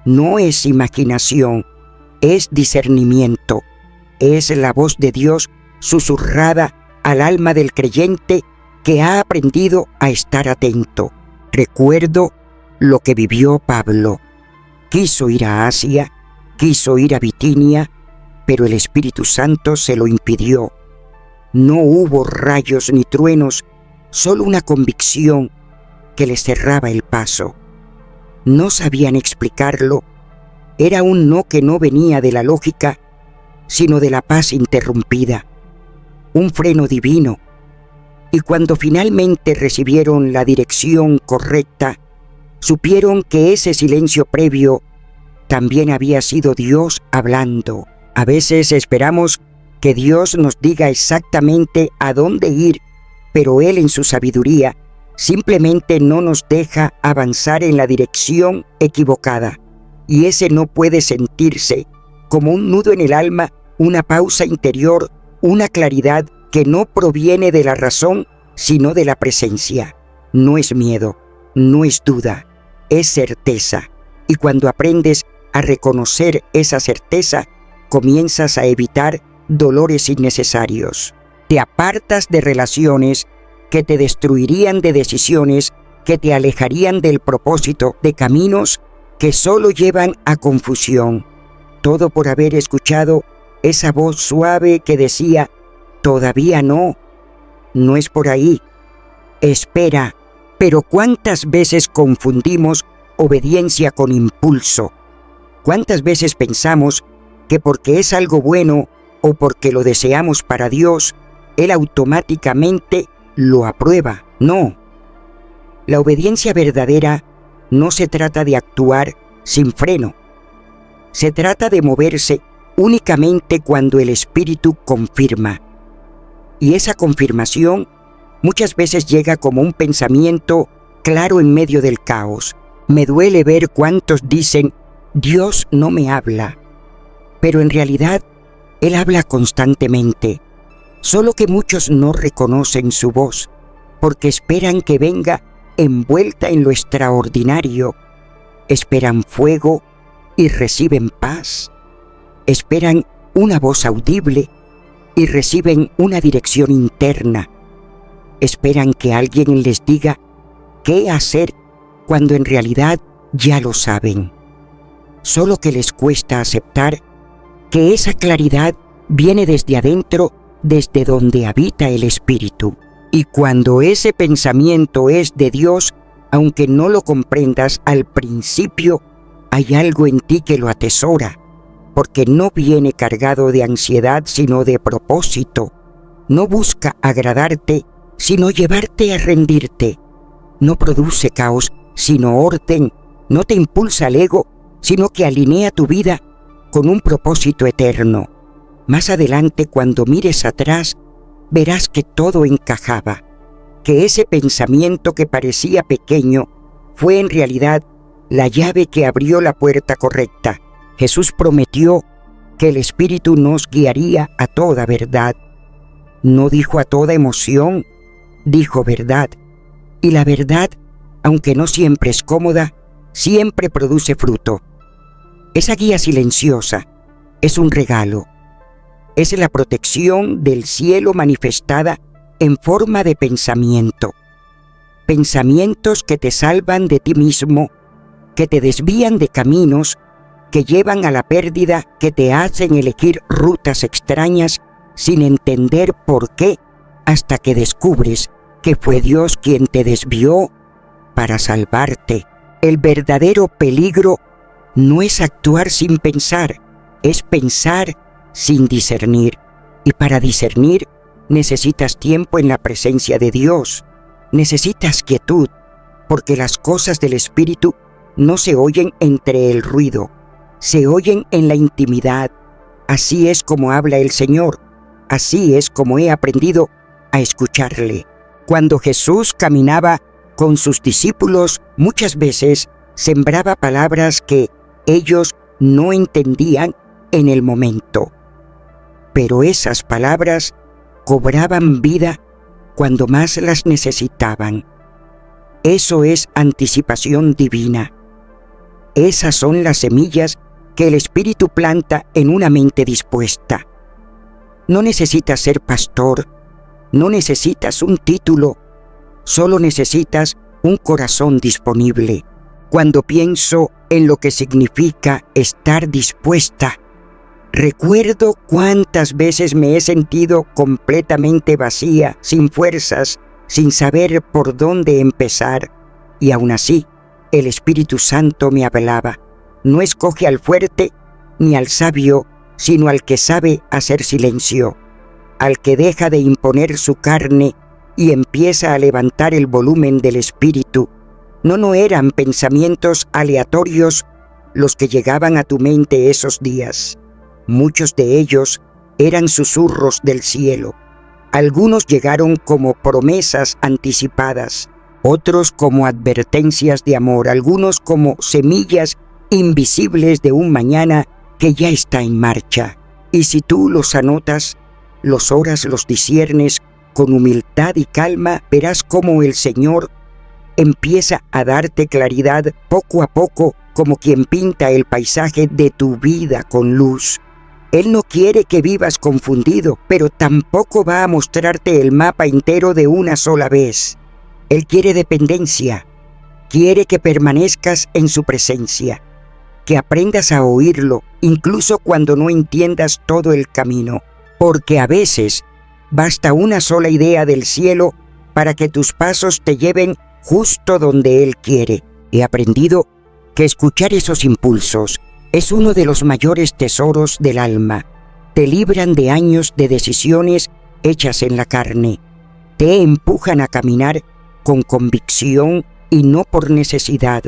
No es imaginación, es discernimiento. Es la voz de Dios susurrada al alma del creyente que ha aprendido a estar atento. Recuerdo lo que vivió Pablo, Quiso ir a Asia, quiso ir a Bitinia, pero el Espíritu Santo se lo impidió. No hubo rayos ni truenos, solo una convicción que les cerraba el paso. No sabían explicarlo. Era un no que no venía de la lógica, sino de la paz interrumpida, un freno divino. Y cuando finalmente recibieron la dirección correcta, supieron que ese silencio previo también había sido Dios hablando. A veces esperamos que Dios nos diga exactamente a dónde ir, pero Él en su sabiduría simplemente no nos deja avanzar en la dirección equivocada. Y ese no puede sentirse como un nudo en el alma, una pausa interior, una claridad que no proviene de la razón, sino de la presencia. No es miedo, no es duda, es certeza. Y cuando aprendes a reconocer esa certeza, comienzas a evitar dolores innecesarios. Te apartas de relaciones que te destruirían, de decisiones que te alejarían del propósito, de caminos que solo llevan a confusión. Todo por haber escuchado esa voz suave que decía, todavía no, no es por ahí, espera. Pero ¿cuántas veces confundimos obediencia con impulso? ¿Cuántas veces pensamos que porque es algo bueno o porque lo deseamos para Dios, Él automáticamente lo aprueba? No. La obediencia verdadera no se trata de actuar sin freno. Se trata de moverse únicamente cuando el Espíritu confirma. Y esa confirmación muchas veces llega como un pensamiento claro en medio del caos. Me duele ver cuántos dicen, Dios no me habla. Pero en realidad, Él habla constantemente. Solo que muchos no reconocen su voz, porque esperan que venga envuelta en lo extraordinario. Esperan fuego y reciben paz. Esperan una voz audible y reciben una dirección interna. Esperan que alguien les diga qué hacer cuando en realidad ya lo saben. Solo que les cuesta aceptar que esa claridad viene desde adentro, desde donde habita el Espíritu. Y cuando ese pensamiento es de Dios, aunque no lo comprendas al principio, hay algo en ti que lo atesora, porque no viene cargado de ansiedad, sino de propósito. No busca agradarte, sino llevarte a rendirte. No produce caos, sino orden. No te impulsa al ego, sino que alinea tu vida con un propósito eterno. Más adelante, cuando mires atrás, verás que todo encajaba, que ese pensamiento que parecía pequeño fue en realidad la llave que abrió la puerta correcta. Jesús prometió que el Espíritu nos guiaría a toda verdad. No dijo a toda emoción, dijo verdad. Y la verdad, aunque no siempre es cómoda, siempre produce fruto. Esa guía silenciosa es un regalo. Es la protección del cielo manifestada en forma de pensamiento. Pensamientos que te salvan de ti mismo, que te desvían de caminos, que llevan a la pérdida, que te hacen elegir rutas extrañas sin entender por qué, hasta que descubres que fue Dios quien te desvió para salvarte. El verdadero peligro no es actuar sin pensar, es pensar sin discernir. Y para discernir necesitas tiempo en la presencia de Dios. Necesitas quietud, porque las cosas del Espíritu no se oyen entre el ruido, se oyen en la intimidad. Así es como habla el Señor, así es como he aprendido a escucharle. Cuando Jesús caminaba con sus discípulos, muchas veces sembraba palabras que ellos no entendían en el momento. Pero esas palabras cobraban vida cuando más las necesitaban. Eso es anticipación divina. Esas son las semillas que el Espíritu planta en una mente dispuesta. No necesitas ser pastor, no necesitas un título, solo necesitas un corazón disponible. Cuando pienso en lo que significa estar dispuesta, recuerdo cuántas veces me he sentido completamente vacía, sin fuerzas, sin saber por dónde empezar, y aún así el Espíritu Santo me hablaba. No escoge al fuerte ni al sabio, sino al que sabe hacer silencio, al que deja de imponer su carne y empieza a levantar el volumen del Espíritu. No eran pensamientos aleatorios los que llegaban a tu mente esos días. Muchos de ellos eran susurros del cielo. Algunos llegaron como promesas anticipadas, otros como advertencias de amor, algunos como semillas invisibles de un mañana que ya está en marcha. Y si tú los anotas, los oras, los disciernes con humildad y calma, verás cómo el Señor empieza a darte claridad poco a poco, como quien pinta el paisaje de tu vida con luz. Él no quiere que vivas confundido, pero tampoco va a mostrarte el mapa entero de una sola vez. Él quiere dependencia, quiere que permanezcas en su presencia, que aprendas a oírlo, incluso cuando no entiendas todo el camino, porque a veces basta una sola idea del cielo para que tus pasos te lleven justo donde Él quiere. He aprendido que escuchar esos impulsos es uno de los mayores tesoros del alma. Te libran de años de decisiones hechas en la carne. Te empujan a caminar con convicción y no por necesidad.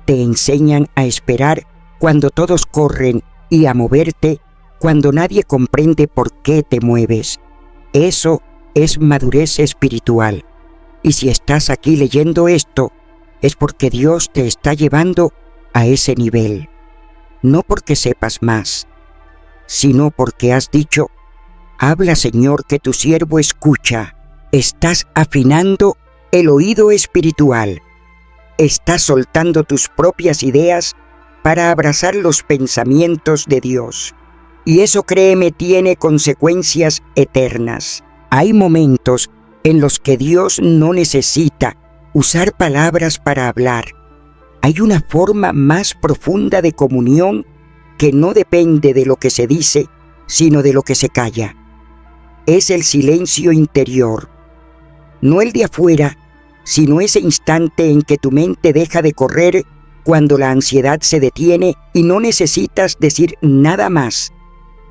Te enseñan a esperar cuando todos corren y a moverte cuando nadie comprende por qué te mueves. Eso es madurez espiritual. Y si estás aquí leyendo esto, es porque Dios te está llevando a ese nivel. No porque sepas más, sino porque has dicho: habla, Señor, que tu siervo escucha. Estás afinando el oído espiritual. Estás soltando tus propias ideas para abrazar los pensamientos de Dios. Y eso, créeme, tiene consecuencias eternas. Hay momentos en los que Dios no necesita usar palabras para hablar. Hay una forma más profunda de comunión que no depende de lo que se dice, sino de lo que se calla. Es el silencio interior, no el de afuera, sino ese instante en que tu mente deja de correr cuando la ansiedad se detiene y no necesitas decir nada más,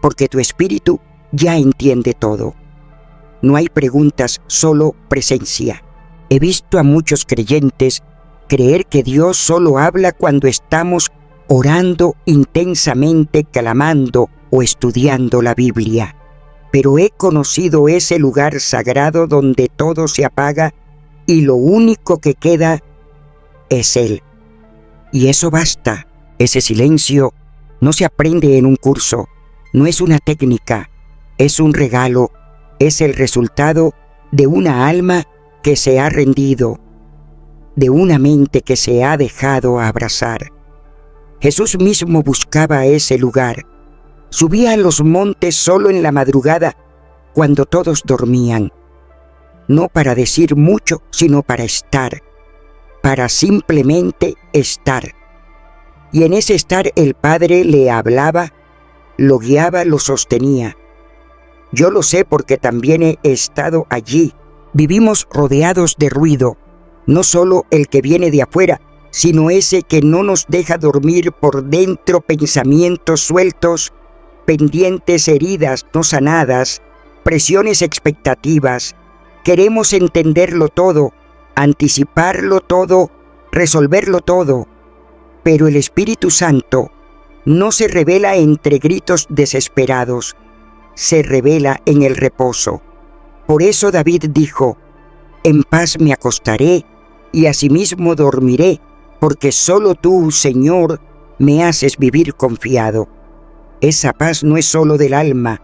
porque tu espíritu ya entiende todo. No hay preguntas, solo presencia. He visto a muchos creyentes creer que Dios solo habla cuando estamos orando intensamente, clamando o estudiando la Biblia. Pero he conocido ese lugar sagrado donde todo se apaga y lo único que queda es Él. Y eso basta. Ese silencio no se aprende en un curso, no es una técnica, es un regalo. Es el resultado de una alma que se ha rendido, de una mente que se ha dejado abrazar. Jesús mismo buscaba ese lugar. Subía a los montes solo en la madrugada, cuando todos dormían. No para decir mucho, sino para estar, para simplemente estar. Y en ese estar el Padre le hablaba, lo guiaba, lo sostenía. Yo lo sé porque también he estado allí. Vivimos rodeados de ruido, no solo el que viene de afuera, sino ese que no nos deja dormir por dentro, pensamientos sueltos, pendientes, heridas no sanadas, presiones expectativas. Queremos entenderlo todo, anticiparlo todo, resolverlo todo. Pero el Espíritu Santo no se revela entre gritos desesperados, se revela en el reposo. Por eso David dijo: en paz me acostaré y asimismo dormiré, porque solo tú, Señor, me haces vivir confiado. Esa paz no es solo del alma,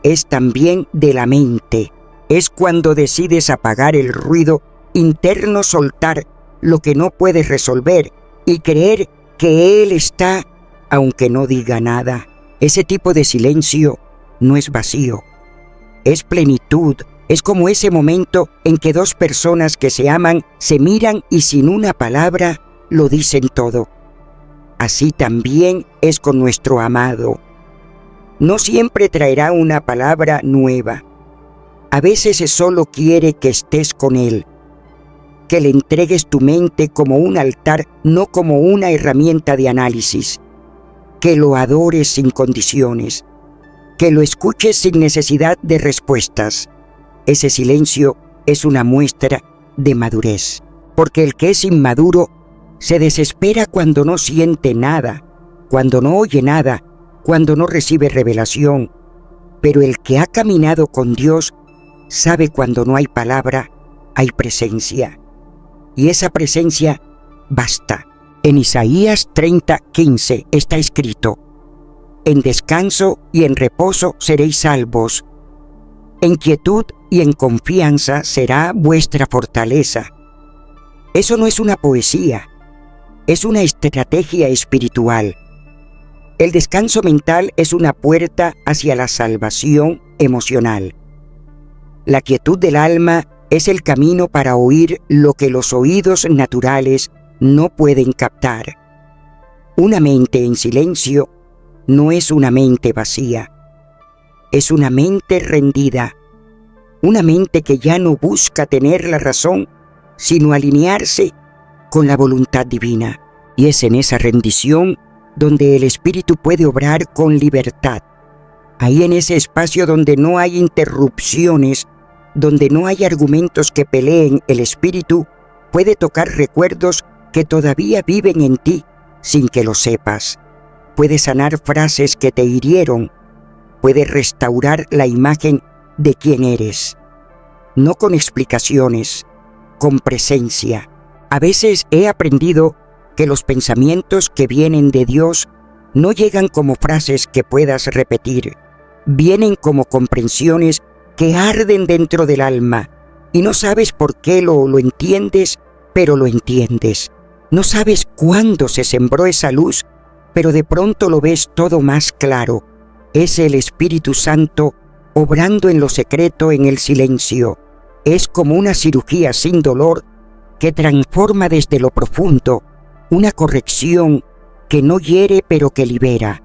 es también de la mente. Es cuando decides apagar el ruido interno, soltar lo que no puedes resolver y creer que Él está, aunque no diga nada. Ese tipo de silencio no es vacío, es plenitud. Es como ese momento en que dos personas que se aman se miran y sin una palabra lo dicen todo. Así también es con nuestro amado. No siempre traerá una palabra nueva. A veces solo quiere que estés con Él, que le entregues tu mente como un altar, no como una herramienta de análisis, que lo adores sin condiciones, que lo escuches sin necesidad de respuestas. Ese silencio es una muestra de madurez, porque el que es inmaduro se desespera cuando no siente nada, cuando no oye nada, cuando no recibe revelación. Pero el que ha caminado con Dios sabe cuando no hay palabra, hay presencia. Y esa presencia basta. En Isaías 30:15 está escrito: en descanso y en reposo seréis salvos. En quietud y en confianza será vuestra fortaleza. Eso no es una poesía, es una estrategia espiritual. El descanso mental es una puerta hacia la salvación emocional. La quietud del alma es el camino para oír lo que los oídos naturales no pueden captar. Una mente en silencio no es una mente vacía, es una mente rendida, una mente que ya no busca tener la razón, sino alinearse con la voluntad divina. Y es en esa rendición donde el Espíritu puede obrar con libertad. Ahí en ese espacio donde no hay interrupciones, donde no hay argumentos que peleen, el Espíritu puede tocar recuerdos que todavía viven en ti sin que lo sepas. Puede sanar frases que te hirieron, puede restaurar la imagen de quién eres. No con explicaciones, con presencia. A veces he aprendido que los pensamientos que vienen de Dios no llegan como frases que puedas repetir, vienen como comprensiones que arden dentro del alma y no sabes por qué lo entiendes, pero lo entiendes. No sabes cuándo se sembró esa luz, pero de pronto lo ves todo más claro. Es el Espíritu Santo obrando en lo secreto, en el silencio. Es como una cirugía sin dolor que transforma desde lo profundo, una corrección que no hiere pero que libera.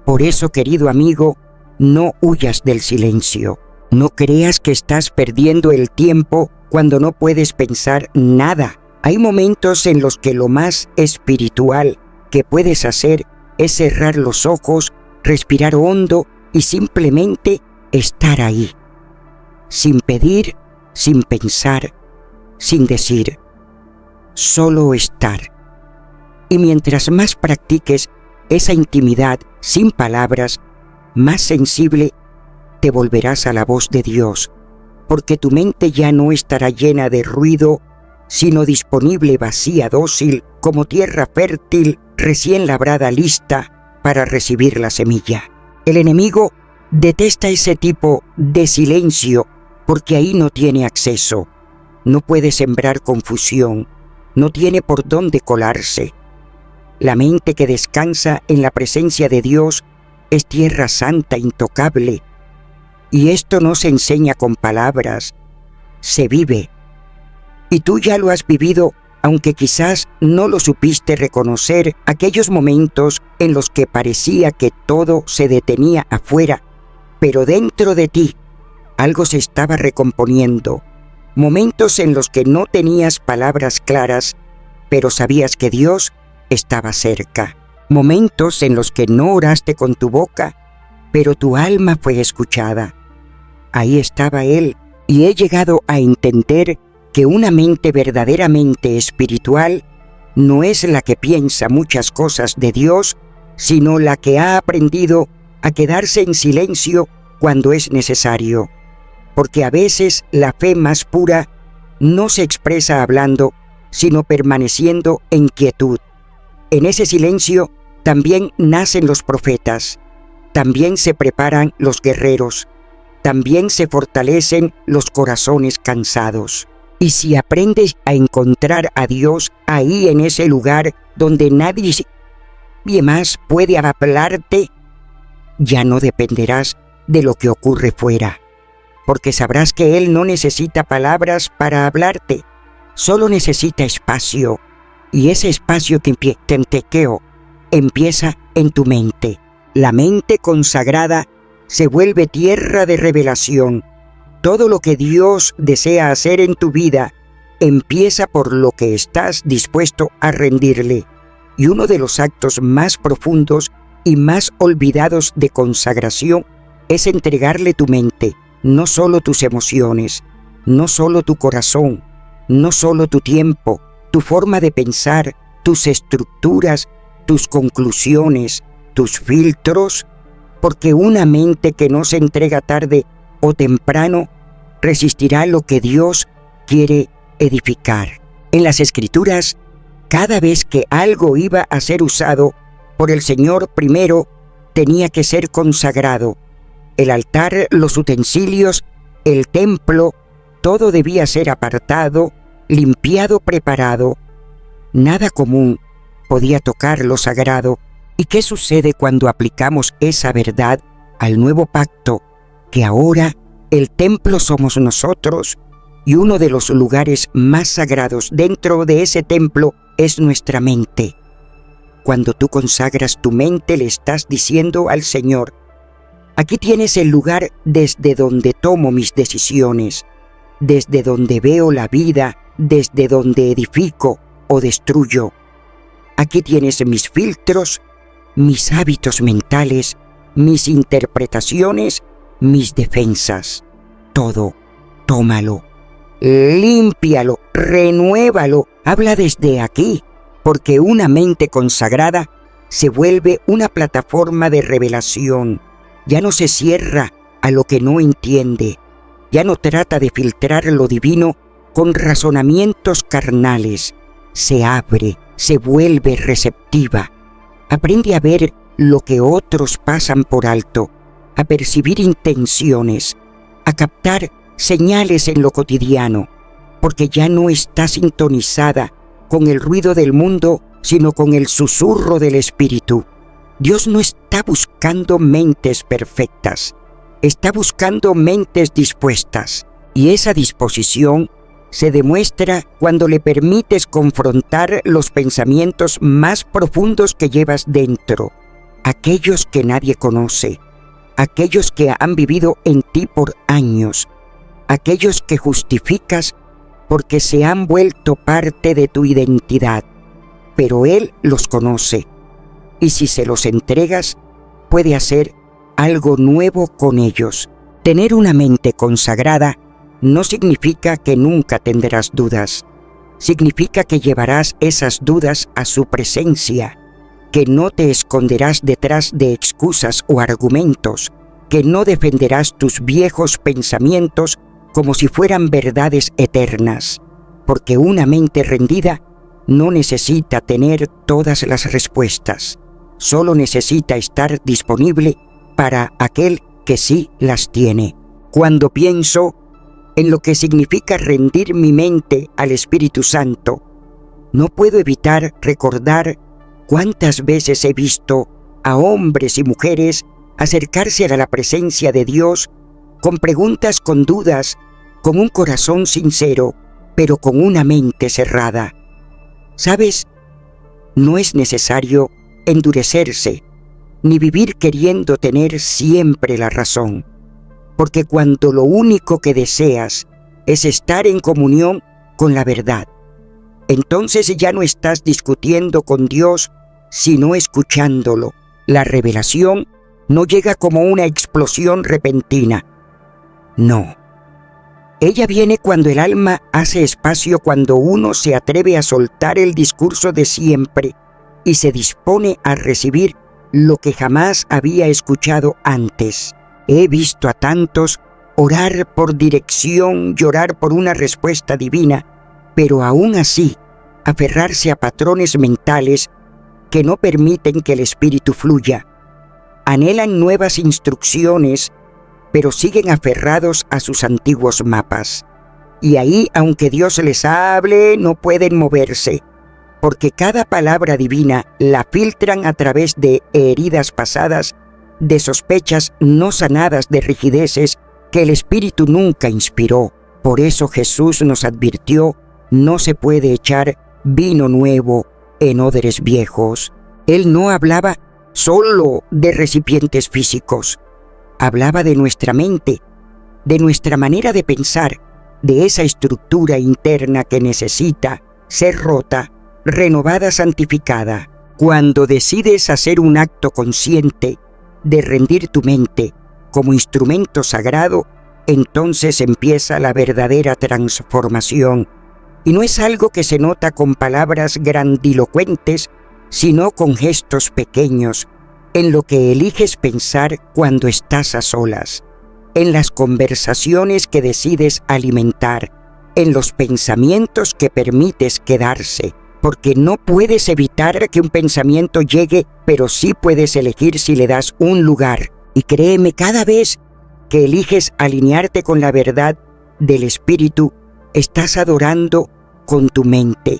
Por eso, querido amigo, no huyas del silencio. No creas que estás perdiendo el tiempo cuando no puedes pensar nada. Hay momentos en los que lo más espiritual que puedes hacer es cerrar los ojos, respirar hondo y simplemente estar ahí. Sin pedir, sin pensar, sin decir. Solo estar. Y mientras más practiques esa intimidad sin palabras, más sensible te volverás a la voz de Dios, porque tu mente ya no estará llena de ruido, sino disponible, vacía, dócil, como tierra fértil, recién labrada, lista para recibir la semilla. El enemigo detesta ese tipo de silencio porque ahí no tiene acceso, no puede sembrar confusión, no tiene por dónde colarse. La mente que descansa en la presencia de Dios es tierra santa, intocable. Y esto no se enseña con palabras, se vive. Y tú ya lo has vivido, aunque quizás no lo supiste reconocer, aquellos momentos en los que parecía que todo se detenía afuera, pero dentro de ti algo se estaba recomponiendo. Momentos en los que no tenías palabras claras, pero sabías que Dios estaba cerca. Momentos en los que no oraste con tu boca, pero tu alma fue escuchada. Ahí estaba Él, y he llegado a entender que una mente verdaderamente espiritual no es la que piensa muchas cosas de Dios, sino la que ha aprendido a quedarse en silencio cuando es necesario. Porque a veces la fe más pura no se expresa hablando, sino permaneciendo en quietud. En ese silencio también nacen los profetas, también se preparan los guerreros, también se fortalecen los corazones cansados. Y si aprendes a encontrar a Dios ahí en ese lugar donde nadie más puede hablarte, ya no dependerás de lo que ocurre fuera, porque sabrás que Él no necesita palabras para hablarte, solo necesita espacio, Y ese espacio tentequeo empieza en tu mente. La mente consagrada se vuelve tierra de revelación. Todo lo que Dios desea hacer en tu vida empieza por lo que estás dispuesto a rendirle. Y uno de los actos más profundos y más olvidados de consagración es entregarle tu mente, no solo tus emociones, no solo tu corazón, no solo tu tiempo, tu forma de pensar, tus estructuras, tus conclusiones, tus filtros, porque una mente que no se entrega tarde o temprano resistirá lo que Dios quiere edificar. En las Escrituras, cada vez que algo iba a ser usado por el Señor, primero tenía que ser consagrado. El altar, los utensilios, el templo, todo debía ser apartado, limpiado, preparado. Nada común podía tocar lo sagrado. ¿Y qué sucede cuando aplicamos esa verdad al nuevo pacto? Que ahora el templo somos nosotros y uno de los lugares más sagrados dentro de ese templo es nuestra mente. Cuando tú consagras tu mente, le estás diciendo al Señor: aquí tienes el lugar desde donde tomo mis decisiones, desde donde veo la vida, desde donde edifico o destruyo. Aquí tienes mis filtros, mis hábitos mentales, mis interpretaciones, mis defensas. Todo, tómalo, límpialo, renuévalo. Habla desde aquí, porque una mente consagrada se vuelve una plataforma de revelación. Ya no se cierra a lo que no entiende. Ya no trata de filtrar lo divino con razonamientos carnales. Se abre, se vuelve receptiva. Aprende a ver lo que otros pasan por alto, a percibir intenciones, a captar señales en lo cotidiano, porque ya no está sintonizada con el ruido del mundo, sino con el susurro del Espíritu. Dios no está buscando mentes perfectas, está buscando mentes dispuestas, y esa disposición se demuestra cuando le permites confrontar los pensamientos más profundos que llevas dentro, aquellos que nadie conoce, aquellos que han vivido en ti por años, aquellos que justificas porque se han vuelto parte de tu identidad, pero Él los conoce, y si se los entregas, puede hacer algo nuevo con ellos. Tener una mente consagrada no significa que nunca tendrás dudas. Significa que llevarás esas dudas a su presencia, que no te esconderás detrás de excusas o argumentos, que no defenderás tus viejos pensamientos como si fueran verdades eternas, porque una mente rendida no necesita tener todas las respuestas, solo necesita estar disponible para aquel que sí las tiene. Cuando pienso en lo que significa rendir mi mente al Espíritu Santo, no puedo evitar recordar cuántas veces he visto a hombres y mujeres acercarse a la presencia de Dios con preguntas, con dudas, con un corazón sincero, pero con una mente cerrada. ¿Sabes? No es necesario endurecerse, ni vivir queriendo tener siempre la razón, porque cuando lo único que deseas es estar en comunión con la verdad, entonces ya no estás discutiendo con Dios, sino escuchándolo. La revelación no llega como una explosión repentina. No. Ella viene cuando el alma hace espacio, cuando uno se atreve a soltar el discurso de siempre y se dispone a recibir lo que jamás había escuchado antes. He visto a tantos orar por dirección, llorar por una respuesta divina, pero aún así aferrarse a patrones mentales que no permiten que el espíritu fluya. Anhelan nuevas instrucciones, pero siguen aferrados a sus antiguos mapas. Y ahí, aunque Dios les hable, no pueden moverse, porque cada palabra divina la filtran a través de heridas pasadas, de sospechas no sanadas, de rigideces que el Espíritu nunca inspiró. Por eso Jesús nos advirtió: no se puede echar vino nuevo en odres viejos. Él no hablaba solo de recipientes físicos, hablaba de nuestra mente, de nuestra manera de pensar, de esa estructura interna que necesita ser rota, renovada, santificada. Cuando decides hacer un acto consciente de rendir tu mente como instrumento sagrado, entonces empieza la verdadera transformación. Y no es algo que se nota con palabras grandilocuentes, sino con gestos pequeños, en lo que eliges pensar cuando estás a solas, en las conversaciones que decides alimentar, en los pensamientos que permites quedarse, porque no puedes evitar que un pensamiento llegue, pero sí puedes elegir si le das un lugar. Y créeme, cada vez que eliges alinearte con la verdad del Espíritu, estás adorando con tu mente.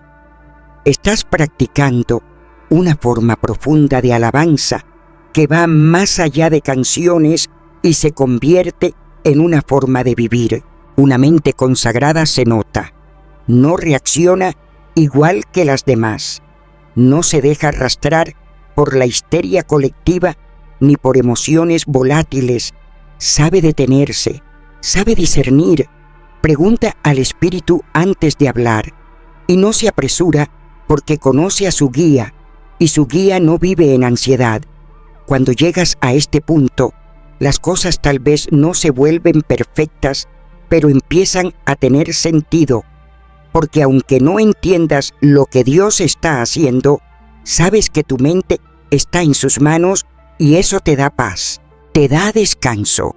Estás practicando una forma profunda de alabanza que va más allá de canciones y se convierte en una forma de vivir. Una mente consagrada se nota, no reacciona igual que las demás, no se deja arrastrar por la histeria colectiva ni por emociones volátiles, sabe detenerse, sabe discernir, pregunta al Espíritu antes de hablar y no se apresura porque conoce a su guía y su guía no vive en ansiedad. Cuando llegas a este punto, las cosas tal vez no se vuelven perfectas, pero empiezan a tener sentido, porque aunque no entiendas lo que Dios está haciendo, sabes que tu mente está en sus manos y eso te da paz, te da descanso,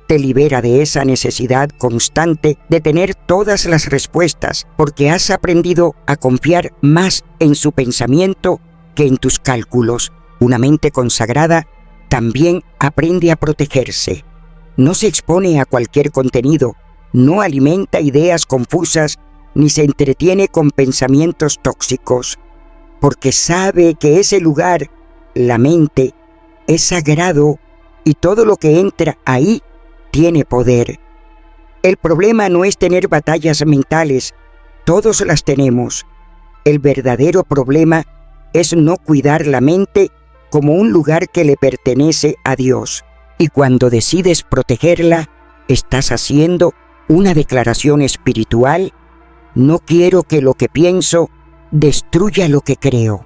te libera de esa necesidad constante de tener todas las respuestas, porque has aprendido a confiar más en su pensamiento que en tus cálculos. Una mente consagrada también aprende a protegerse. No se expone a cualquier contenido, no alimenta ideas confusas, ni se entretiene con pensamientos tóxicos, porque sabe que ese lugar, la mente, es sagrado y todo lo que entra ahí tiene poder. El problema no es tener batallas mentales, todos las tenemos. El verdadero problema es no cuidar la mente como un lugar que le pertenece a Dios. Y cuando decides protegerla, estás haciendo una declaración espiritual: no quiero que lo que pienso destruya lo que creo.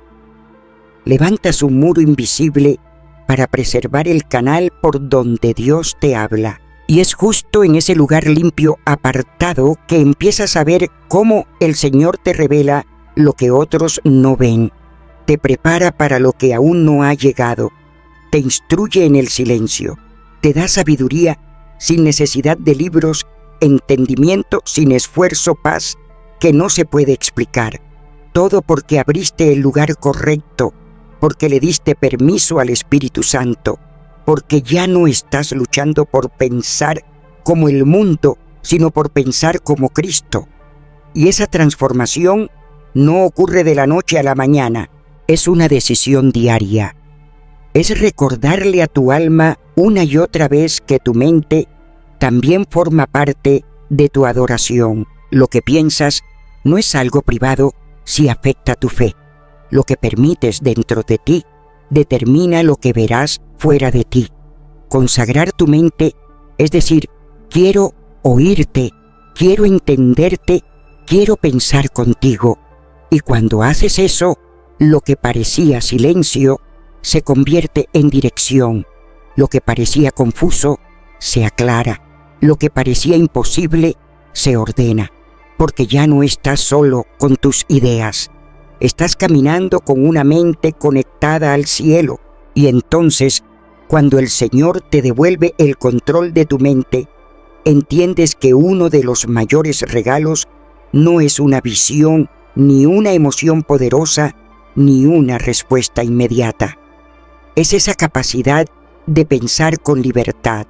Levantas un muro invisible para preservar el canal por donde Dios te habla. Y es justo en ese lugar limpio, apartado, que empiezas a ver cómo el Señor te revela lo que otros no ven. Te prepara para lo que aún no ha llegado. Te instruye en el silencio. Te da sabiduría sin necesidad de libros, entendimiento sin esfuerzo, paz que no se puede explicar. Todo porque abriste el lugar correcto, porque le diste permiso al Espíritu Santo, porque ya no estás luchando por pensar como el mundo, sino por pensar como Cristo. Y esa transformación no ocurre de la noche a la mañana, es una decisión diaria. Es recordarle a tu alma una y otra vez que tu mente también forma parte de tu adoración. Lo que piensas no es algo privado si afecta tu fe. Lo que permites dentro de ti determina lo que verás fuera de ti. Consagrar tu mente es decir, quiero oírte, quiero entenderte, quiero pensar contigo. Y cuando haces eso, lo que parecía silencio se convierte en dirección. Lo que parecía confuso se aclara. Lo que parecía imposible se ordena. Porque ya no estás solo con tus ideas. Estás caminando con una mente conectada al cielo. Y entonces, cuando el Señor te devuelve el control de tu mente, entiendes que uno de los mayores regalos no es una visión, ni una emoción poderosa, ni una respuesta inmediata. Es esa capacidad de pensar con libertad.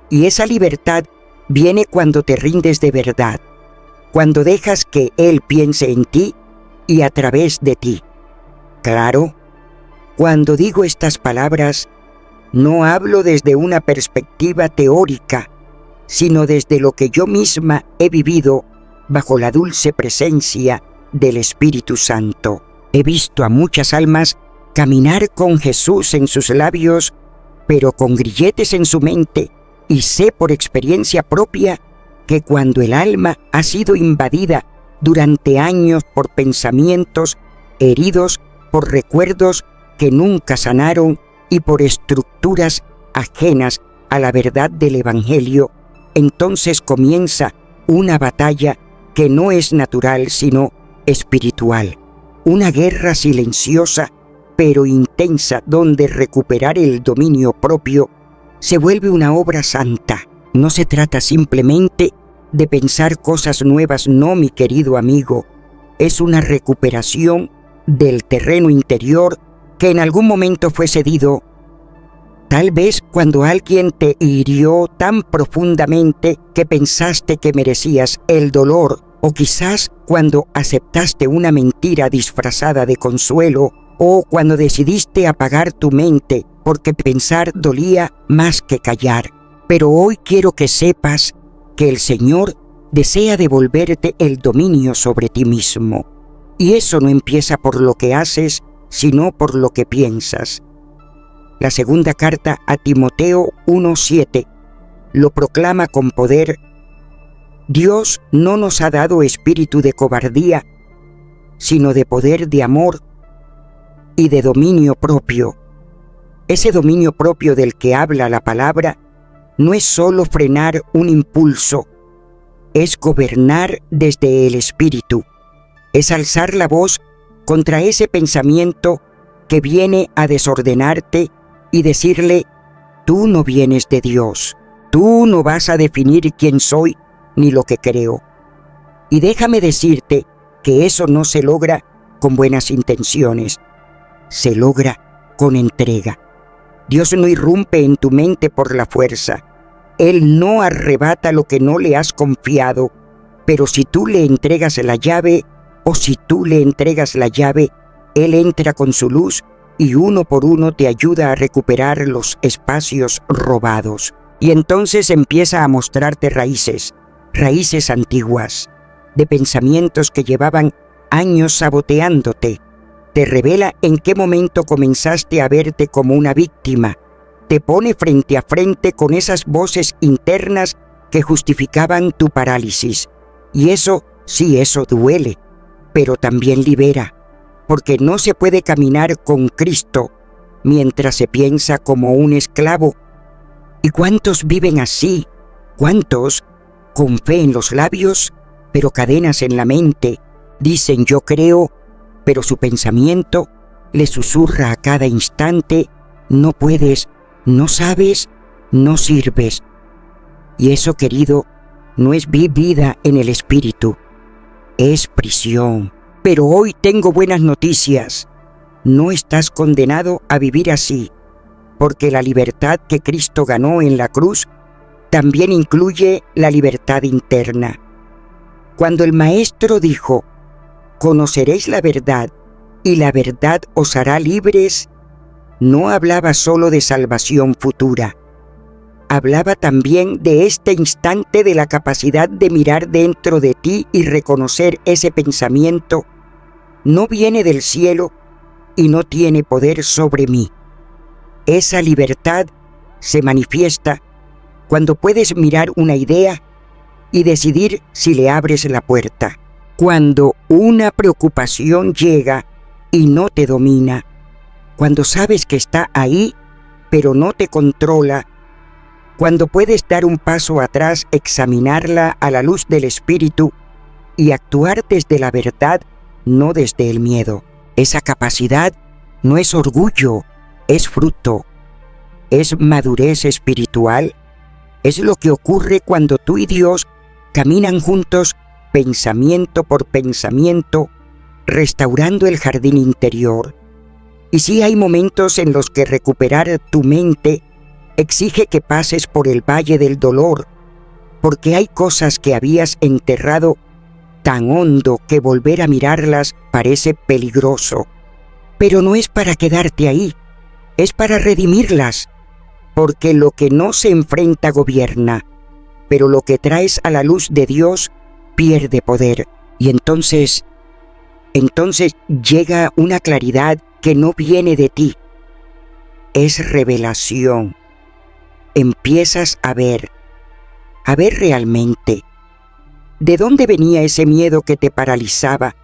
Y esa libertad viene cuando te rindes de verdad, cuando dejas que Él piense en ti y a través de ti. Claro, cuando digo estas palabras, no hablo desde una perspectiva teórica, sino desde lo que yo misma he vivido bajo la dulce presencia del Espíritu Santo. He visto a muchas almas caminar con Jesús en sus labios, pero con grilletes en su mente, y sé por experiencia propia que cuando el alma ha sido invadida durante años por pensamientos heridos, por recuerdos que nunca sanaron y por estructuras ajenas a la verdad del Evangelio, entonces comienza una batalla que no es natural sino espiritual, una guerra silenciosa pero intensa donde recuperar el dominio propio se vuelve una obra santa. No se trata simplemente de pensar cosas nuevas, no, mi querido amigo, es una recuperación del terreno interior que en algún momento fue cedido. Tal vez cuando alguien te hirió tan profundamente que pensaste que merecías el dolor, o quizás cuando aceptaste una mentira disfrazada de consuelo, o cuando decidiste apagar tu mente porque pensar dolía más que callar. Pero hoy quiero que sepas que el Señor desea devolverte el dominio sobre ti mismo. Y eso no empieza por lo que haces, sino por lo que piensas. La segunda carta a Timoteo 1:7 lo proclama con poder: Dios no nos ha dado espíritu de cobardía, sino de poder, de amor y de dominio propio. Ese dominio propio del que habla la palabra no es solo frenar un impulso, es gobernar desde el espíritu, es alzar la voz contra ese pensamiento que viene a desordenarte y decirle: tú no vienes de Dios, tú no vas a definir quién soy ni lo que creo. Y déjame decirte que eso no se logra con buenas intenciones, se logra con entrega. Dios no irrumpe en tu mente por la fuerza. Él no arrebata lo que no le has confiado, pero si tú le entregas la llave, o si tú le entregas la llave, Él entra con su luz y uno por uno te ayuda a recuperar los espacios robados. Y entonces empieza a mostrarte raíces antiguas, de pensamientos que llevaban años saboteándote. Te revela en qué momento comenzaste a verte como una víctima. Te pone frente a frente con esas voces internas que justificaban tu parálisis. Y eso, sí, eso duele, pero también libera, porque no se puede caminar con Cristo mientras se piensa como un esclavo. ¿Y cuántos viven así? ¿Cuántos, con fe en los labios, pero cadenas en la mente, dicen yo creo, pero su pensamiento le susurra a cada instante: no puedes, no sabes, no sirves? Y eso, querido, no es vida en el espíritu, es prisión. Pero hoy tengo buenas noticias. No estás condenado a vivir así, porque la libertad que Cristo ganó en la cruz también incluye la libertad interna. Cuando el Maestro dijo: conoceréis la verdad, y la verdad os hará libres, no hablaba solo de salvación futura. Hablaba también de este instante, de la capacidad de mirar dentro de ti y reconocer ese pensamiento: no viene del cielo y no tiene poder sobre mí. Esa libertad se manifiesta cuando puedes mirar una idea y decidir si le abres la puerta. Cuando una preocupación llega y no te domina, cuando sabes que está ahí pero no te controla, cuando puedes dar un paso atrás, examinarla a la luz del Espíritu y actuar desde la verdad, no desde el miedo. Esa capacidad no es orgullo, es fruto, es madurez espiritual, es lo que ocurre cuando tú y Dios caminan juntos pensamiento por pensamiento, restaurando el jardín interior. Y sí hay momentos en los que recuperar tu mente exige que pases por el valle del dolor, porque hay cosas que habías enterrado tan hondo que volver a mirarlas parece peligroso. Pero no es para quedarte ahí, es para redimirlas, porque lo que no se enfrenta gobierna, pero lo que traes a la luz de Dios pierde poder. Y entonces entonces llega una claridad que no viene de ti. Es revelación. Empiezas a ver realmente. ¿De dónde venía ese miedo que te paralizaba?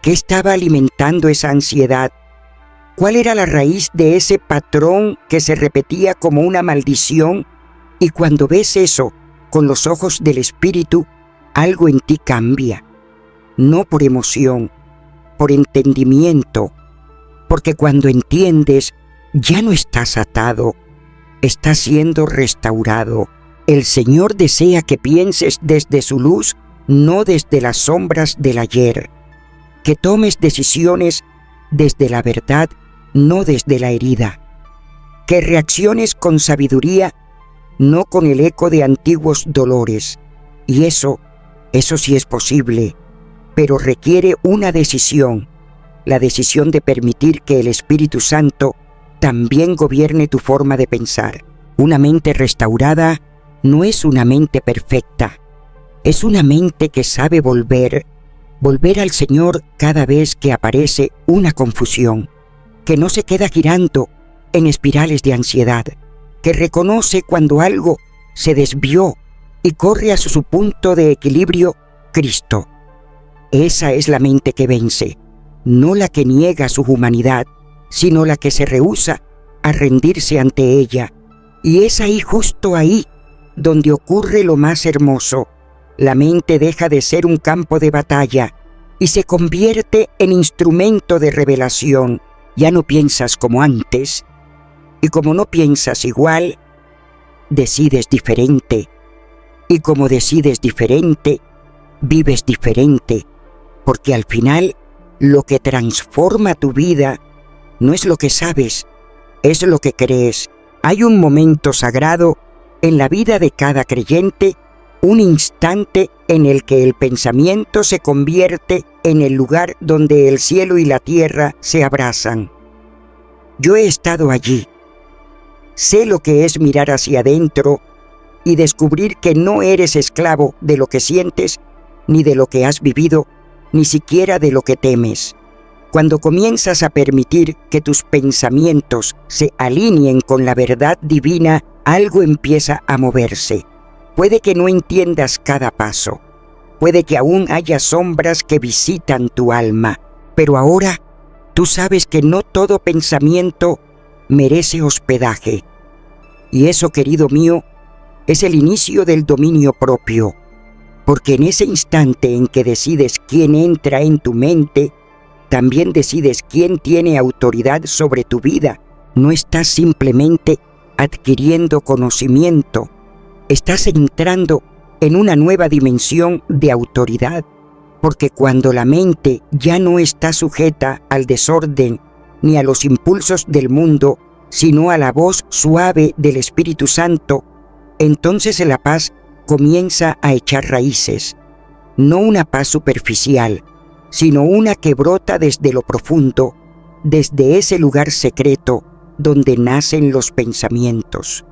¿Qué estaba alimentando esa ansiedad? ¿Cuál era la raíz de ese patrón que se repetía como una maldición? Y cuando ves eso con los ojos del Espíritu, algo en ti cambia. No por emoción, por entendimiento. Porque cuando entiendes, ya no estás atado, estás siendo restaurado. El Señor desea que pienses desde su luz, no desde las sombras del ayer. Que tomes decisiones desde la verdad, no desde la herida. Que reacciones con sabiduría, no con el eco de antiguos dolores. Y eso sí es posible, pero requiere una decisión, la decisión de permitir que el Espíritu Santo también gobierne tu forma de pensar. Una mente restaurada no es una mente perfecta, es una mente que sabe volver al Señor cada vez que aparece una confusión, que no se queda girando en espirales de ansiedad, que reconoce cuando algo se desvió y corre a su punto de equilibrio, Cristo. Esa es la mente que vence, no la que niega su humanidad, sino la que se rehúsa a rendirse ante ella. Y es ahí, justo ahí, donde ocurre lo más hermoso. La mente deja de ser un campo de batalla y se convierte en instrumento de revelación. Ya no piensas como antes, y como no piensas igual, decides diferente. Y como decides diferente, vives diferente, porque al final lo que transforma tu vida no es lo que sabes, es lo que crees. Hay un momento sagrado en la vida de cada creyente, un instante en el que el pensamiento se convierte en el lugar donde el cielo y la tierra se abrazan. Yo he estado allí. Sé lo que es mirar hacia adentro y descubrir que no eres esclavo de lo que sientes, ni de lo que has vivido, ni siquiera de lo que temes. Cuando comienzas a permitir que tus pensamientos se alineen con la verdad divina, algo empieza a moverse. Puede que no entiendas cada paso, puede que aún haya sombras que visitan tu alma, pero ahora tú sabes que no todo pensamiento merece hospedaje. Y eso, querido mío, es el inicio del dominio propio, porque en ese instante en que decides quién entra en tu mente, también decides quién tiene autoridad sobre tu vida. No estás simplemente adquiriendo conocimiento, estás entrando en una nueva dimensión de autoridad, porque cuando la mente ya no está sujeta al desorden ni a los impulsos del mundo, sino a la voz suave del Espíritu Santo, entonces la paz comienza a echar raíces, no una paz superficial, sino una que brota desde lo profundo, desde ese lugar secreto donde nacen los pensamientos.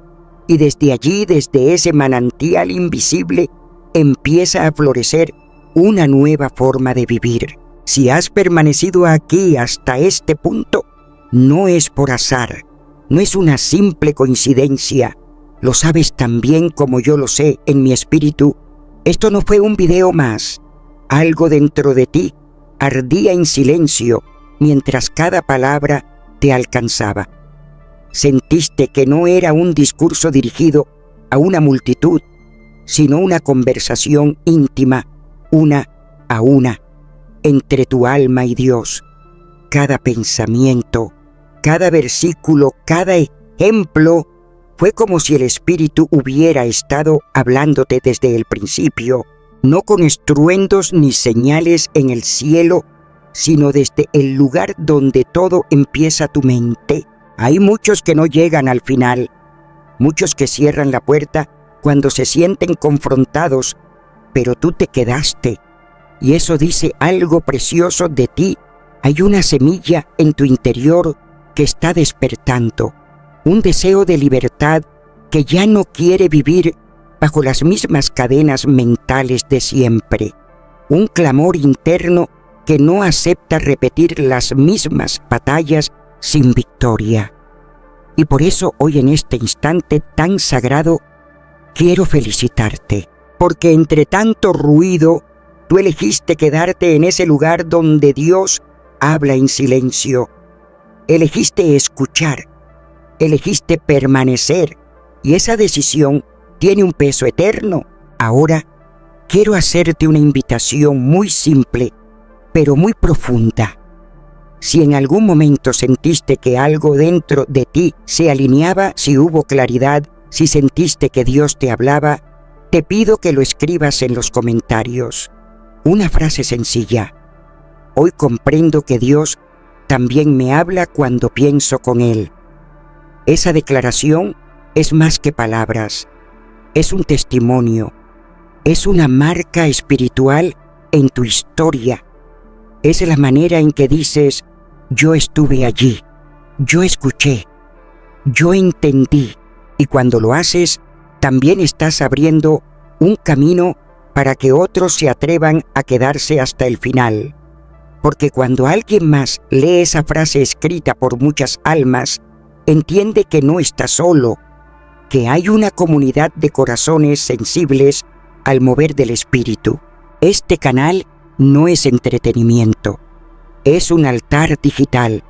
Y desde allí, desde ese manantial invisible, empieza a florecer una nueva forma de vivir. Si has permanecido aquí hasta este punto, no es por azar, no es una simple coincidencia. Lo sabes tan bien como yo lo sé en mi espíritu. Esto no fue un video más. Algo dentro de ti ardía en silencio mientras cada palabra te alcanzaba. Sentiste que no era un discurso dirigido a una multitud, sino una conversación íntima, una a una, entre tu alma y Dios. Cada pensamiento, cada versículo, cada ejemplo, fue como si el Espíritu hubiera estado hablándote desde el principio, no con estruendos ni señales en el cielo, sino desde el lugar donde todo empieza tu mente. Hay muchos que no llegan al final, muchos que cierran la puerta cuando se sienten confrontados, pero tú te quedaste, y eso dice algo precioso de ti. Hay una semilla en tu interior que está despertando, un deseo de libertad que ya no quiere vivir bajo las mismas cadenas mentales de siempre, un clamor interno que no acepta repetir las mismas batallas sin victoria. Y por eso hoy en este instante tan sagrado quiero felicitarte, porque entre tanto ruido tú elegiste quedarte en ese lugar donde Dios habla en silencio. Elegiste escuchar, elegiste permanecer, y esa decisión tiene un peso eterno. Ahora quiero hacerte una invitación muy simple, pero muy profunda. Si en algún momento sentiste que algo dentro de ti se alineaba, si hubo claridad, si sentiste que Dios te hablaba, te pido que lo escribas en los comentarios. Una frase sencilla. Hoy comprendo que Dios también me habla cuando pienso con Él. Esa declaración es más que palabras. Es un testimonio. Es una marca espiritual en tu historia. Es la manera en que dices, yo estuve allí, yo escuché, yo entendí. Y cuando lo haces, también estás abriendo un camino para que otros se atrevan a quedarse hasta el final. Porque cuando alguien más lee esa frase escrita por muchas almas, entiende que no está solo, que hay una comunidad de corazones sensibles al mover del espíritu. Este canal no es entretenimiento, es un altar digital,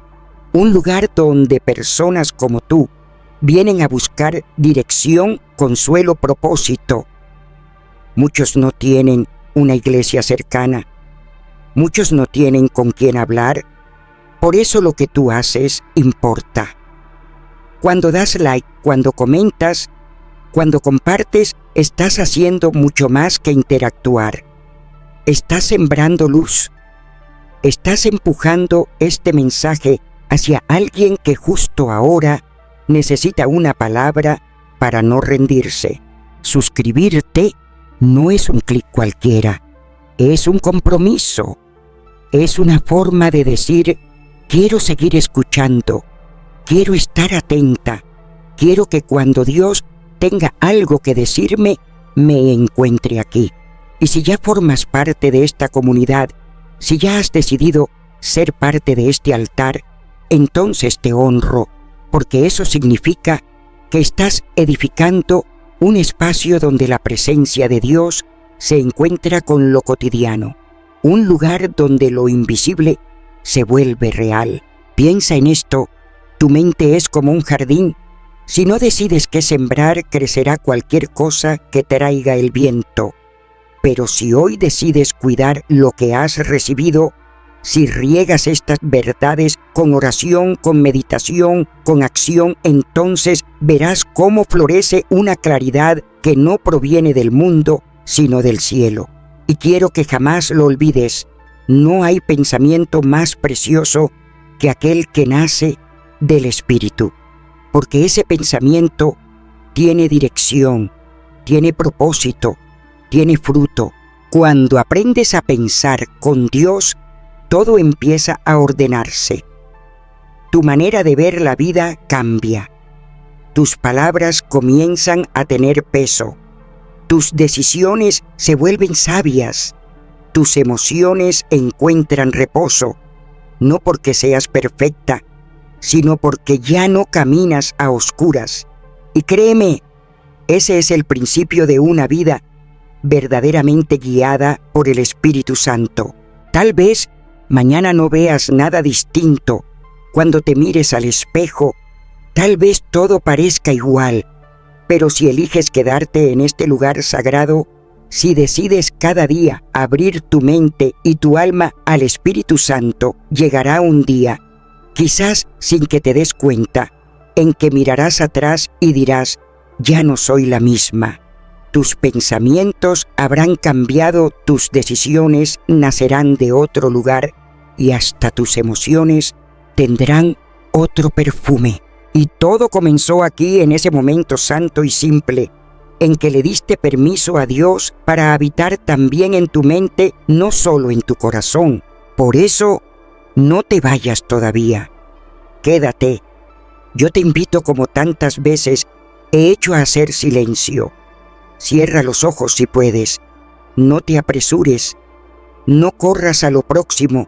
un lugar donde personas como tú vienen a buscar dirección, consuelo, propósito. Muchos no tienen una iglesia cercana, muchos no tienen con quién hablar, por eso lo que tú haces importa. Cuando das like, cuando comentas, cuando compartes, estás haciendo mucho más que interactuar. Estás sembrando luz. Estás empujando este mensaje hacia alguien que justo ahora necesita una palabra para no rendirse. Suscribirte no es un clic cualquiera, es un compromiso. Es una forma de decir, quiero seguir escuchando, quiero estar atenta, quiero que cuando Dios tenga algo que decirme, me encuentre aquí. Y si ya formas parte de esta comunidad, si ya has decidido ser parte de este altar, entonces te honro, porque eso significa que estás edificando un espacio donde la presencia de Dios se encuentra con lo cotidiano, un lugar donde lo invisible se vuelve real. Piensa en esto, tu mente es como un jardín. Si no decides qué sembrar, crecerá cualquier cosa que traiga el viento. Pero si hoy decides cuidar lo que has recibido, si riegas estas verdades con oración, con meditación, con acción, entonces verás cómo florece una claridad que no proviene del mundo, sino del cielo. Y quiero que jamás lo olvides, no hay pensamiento más precioso que aquel que nace del Espíritu, porque ese pensamiento tiene dirección, tiene propósito, tiene fruto. Cuando aprendes a pensar con Dios, todo empieza a ordenarse. Tu manera de ver la vida cambia. Tus palabras comienzan a tener peso. Tus decisiones se vuelven sabias. Tus emociones encuentran reposo, no porque seas perfecta, sino porque ya no caminas a oscuras. Y créeme, ese es el principio de una vida verdaderamente guiada por el Espíritu Santo. Tal vez mañana no veas nada distinto cuando te mires al espejo. Tal vez todo parezca igual, pero si eliges quedarte en este lugar sagrado, si decides cada día abrir tu mente y tu alma al Espíritu Santo, llegará un día, quizás sin que te des cuenta, en que mirarás atrás y dirás, ya no soy la misma. Tus pensamientos habrán cambiado, tus decisiones nacerán de otro lugar y hasta tus emociones tendrán otro perfume. Y todo comenzó aquí en ese momento santo y simple, en que le diste permiso a Dios para habitar también en tu mente, no solo en tu corazón. Por eso, no te vayas todavía. Quédate. Yo te invito, como tantas veces he hecho, a hacer silencio. Cierra los ojos si puedes. No te apresures. No corras a lo próximo,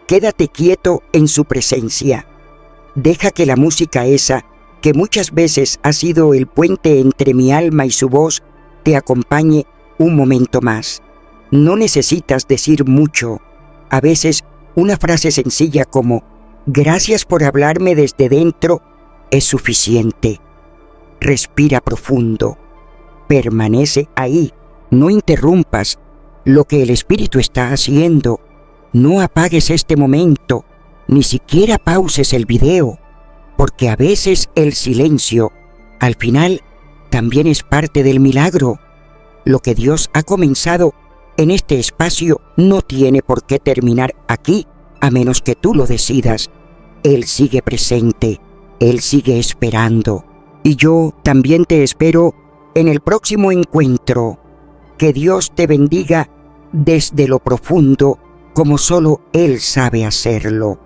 quédate quieto en su presencia. Deja que la música esa, que muchas veces ha sido el puente entre mi alma y su voz, te acompañe un momento más. No necesitas decir mucho. A veces una frase sencilla como «Gracias por hablarme desde dentro» es suficiente. Respira profundo. Permanece ahí. No interrumpas lo que el Espíritu está haciendo. No apagues este momento. Ni siquiera pauses el video. Porque a veces el silencio, al final, también es parte del milagro. Lo que Dios ha comenzado en este espacio no tiene por qué terminar aquí, a menos que tú lo decidas. Él sigue presente, Él sigue esperando. Y yo también te espero en el próximo encuentro. Que Dios te bendiga desde lo profundo, como solo Él sabe hacerlo.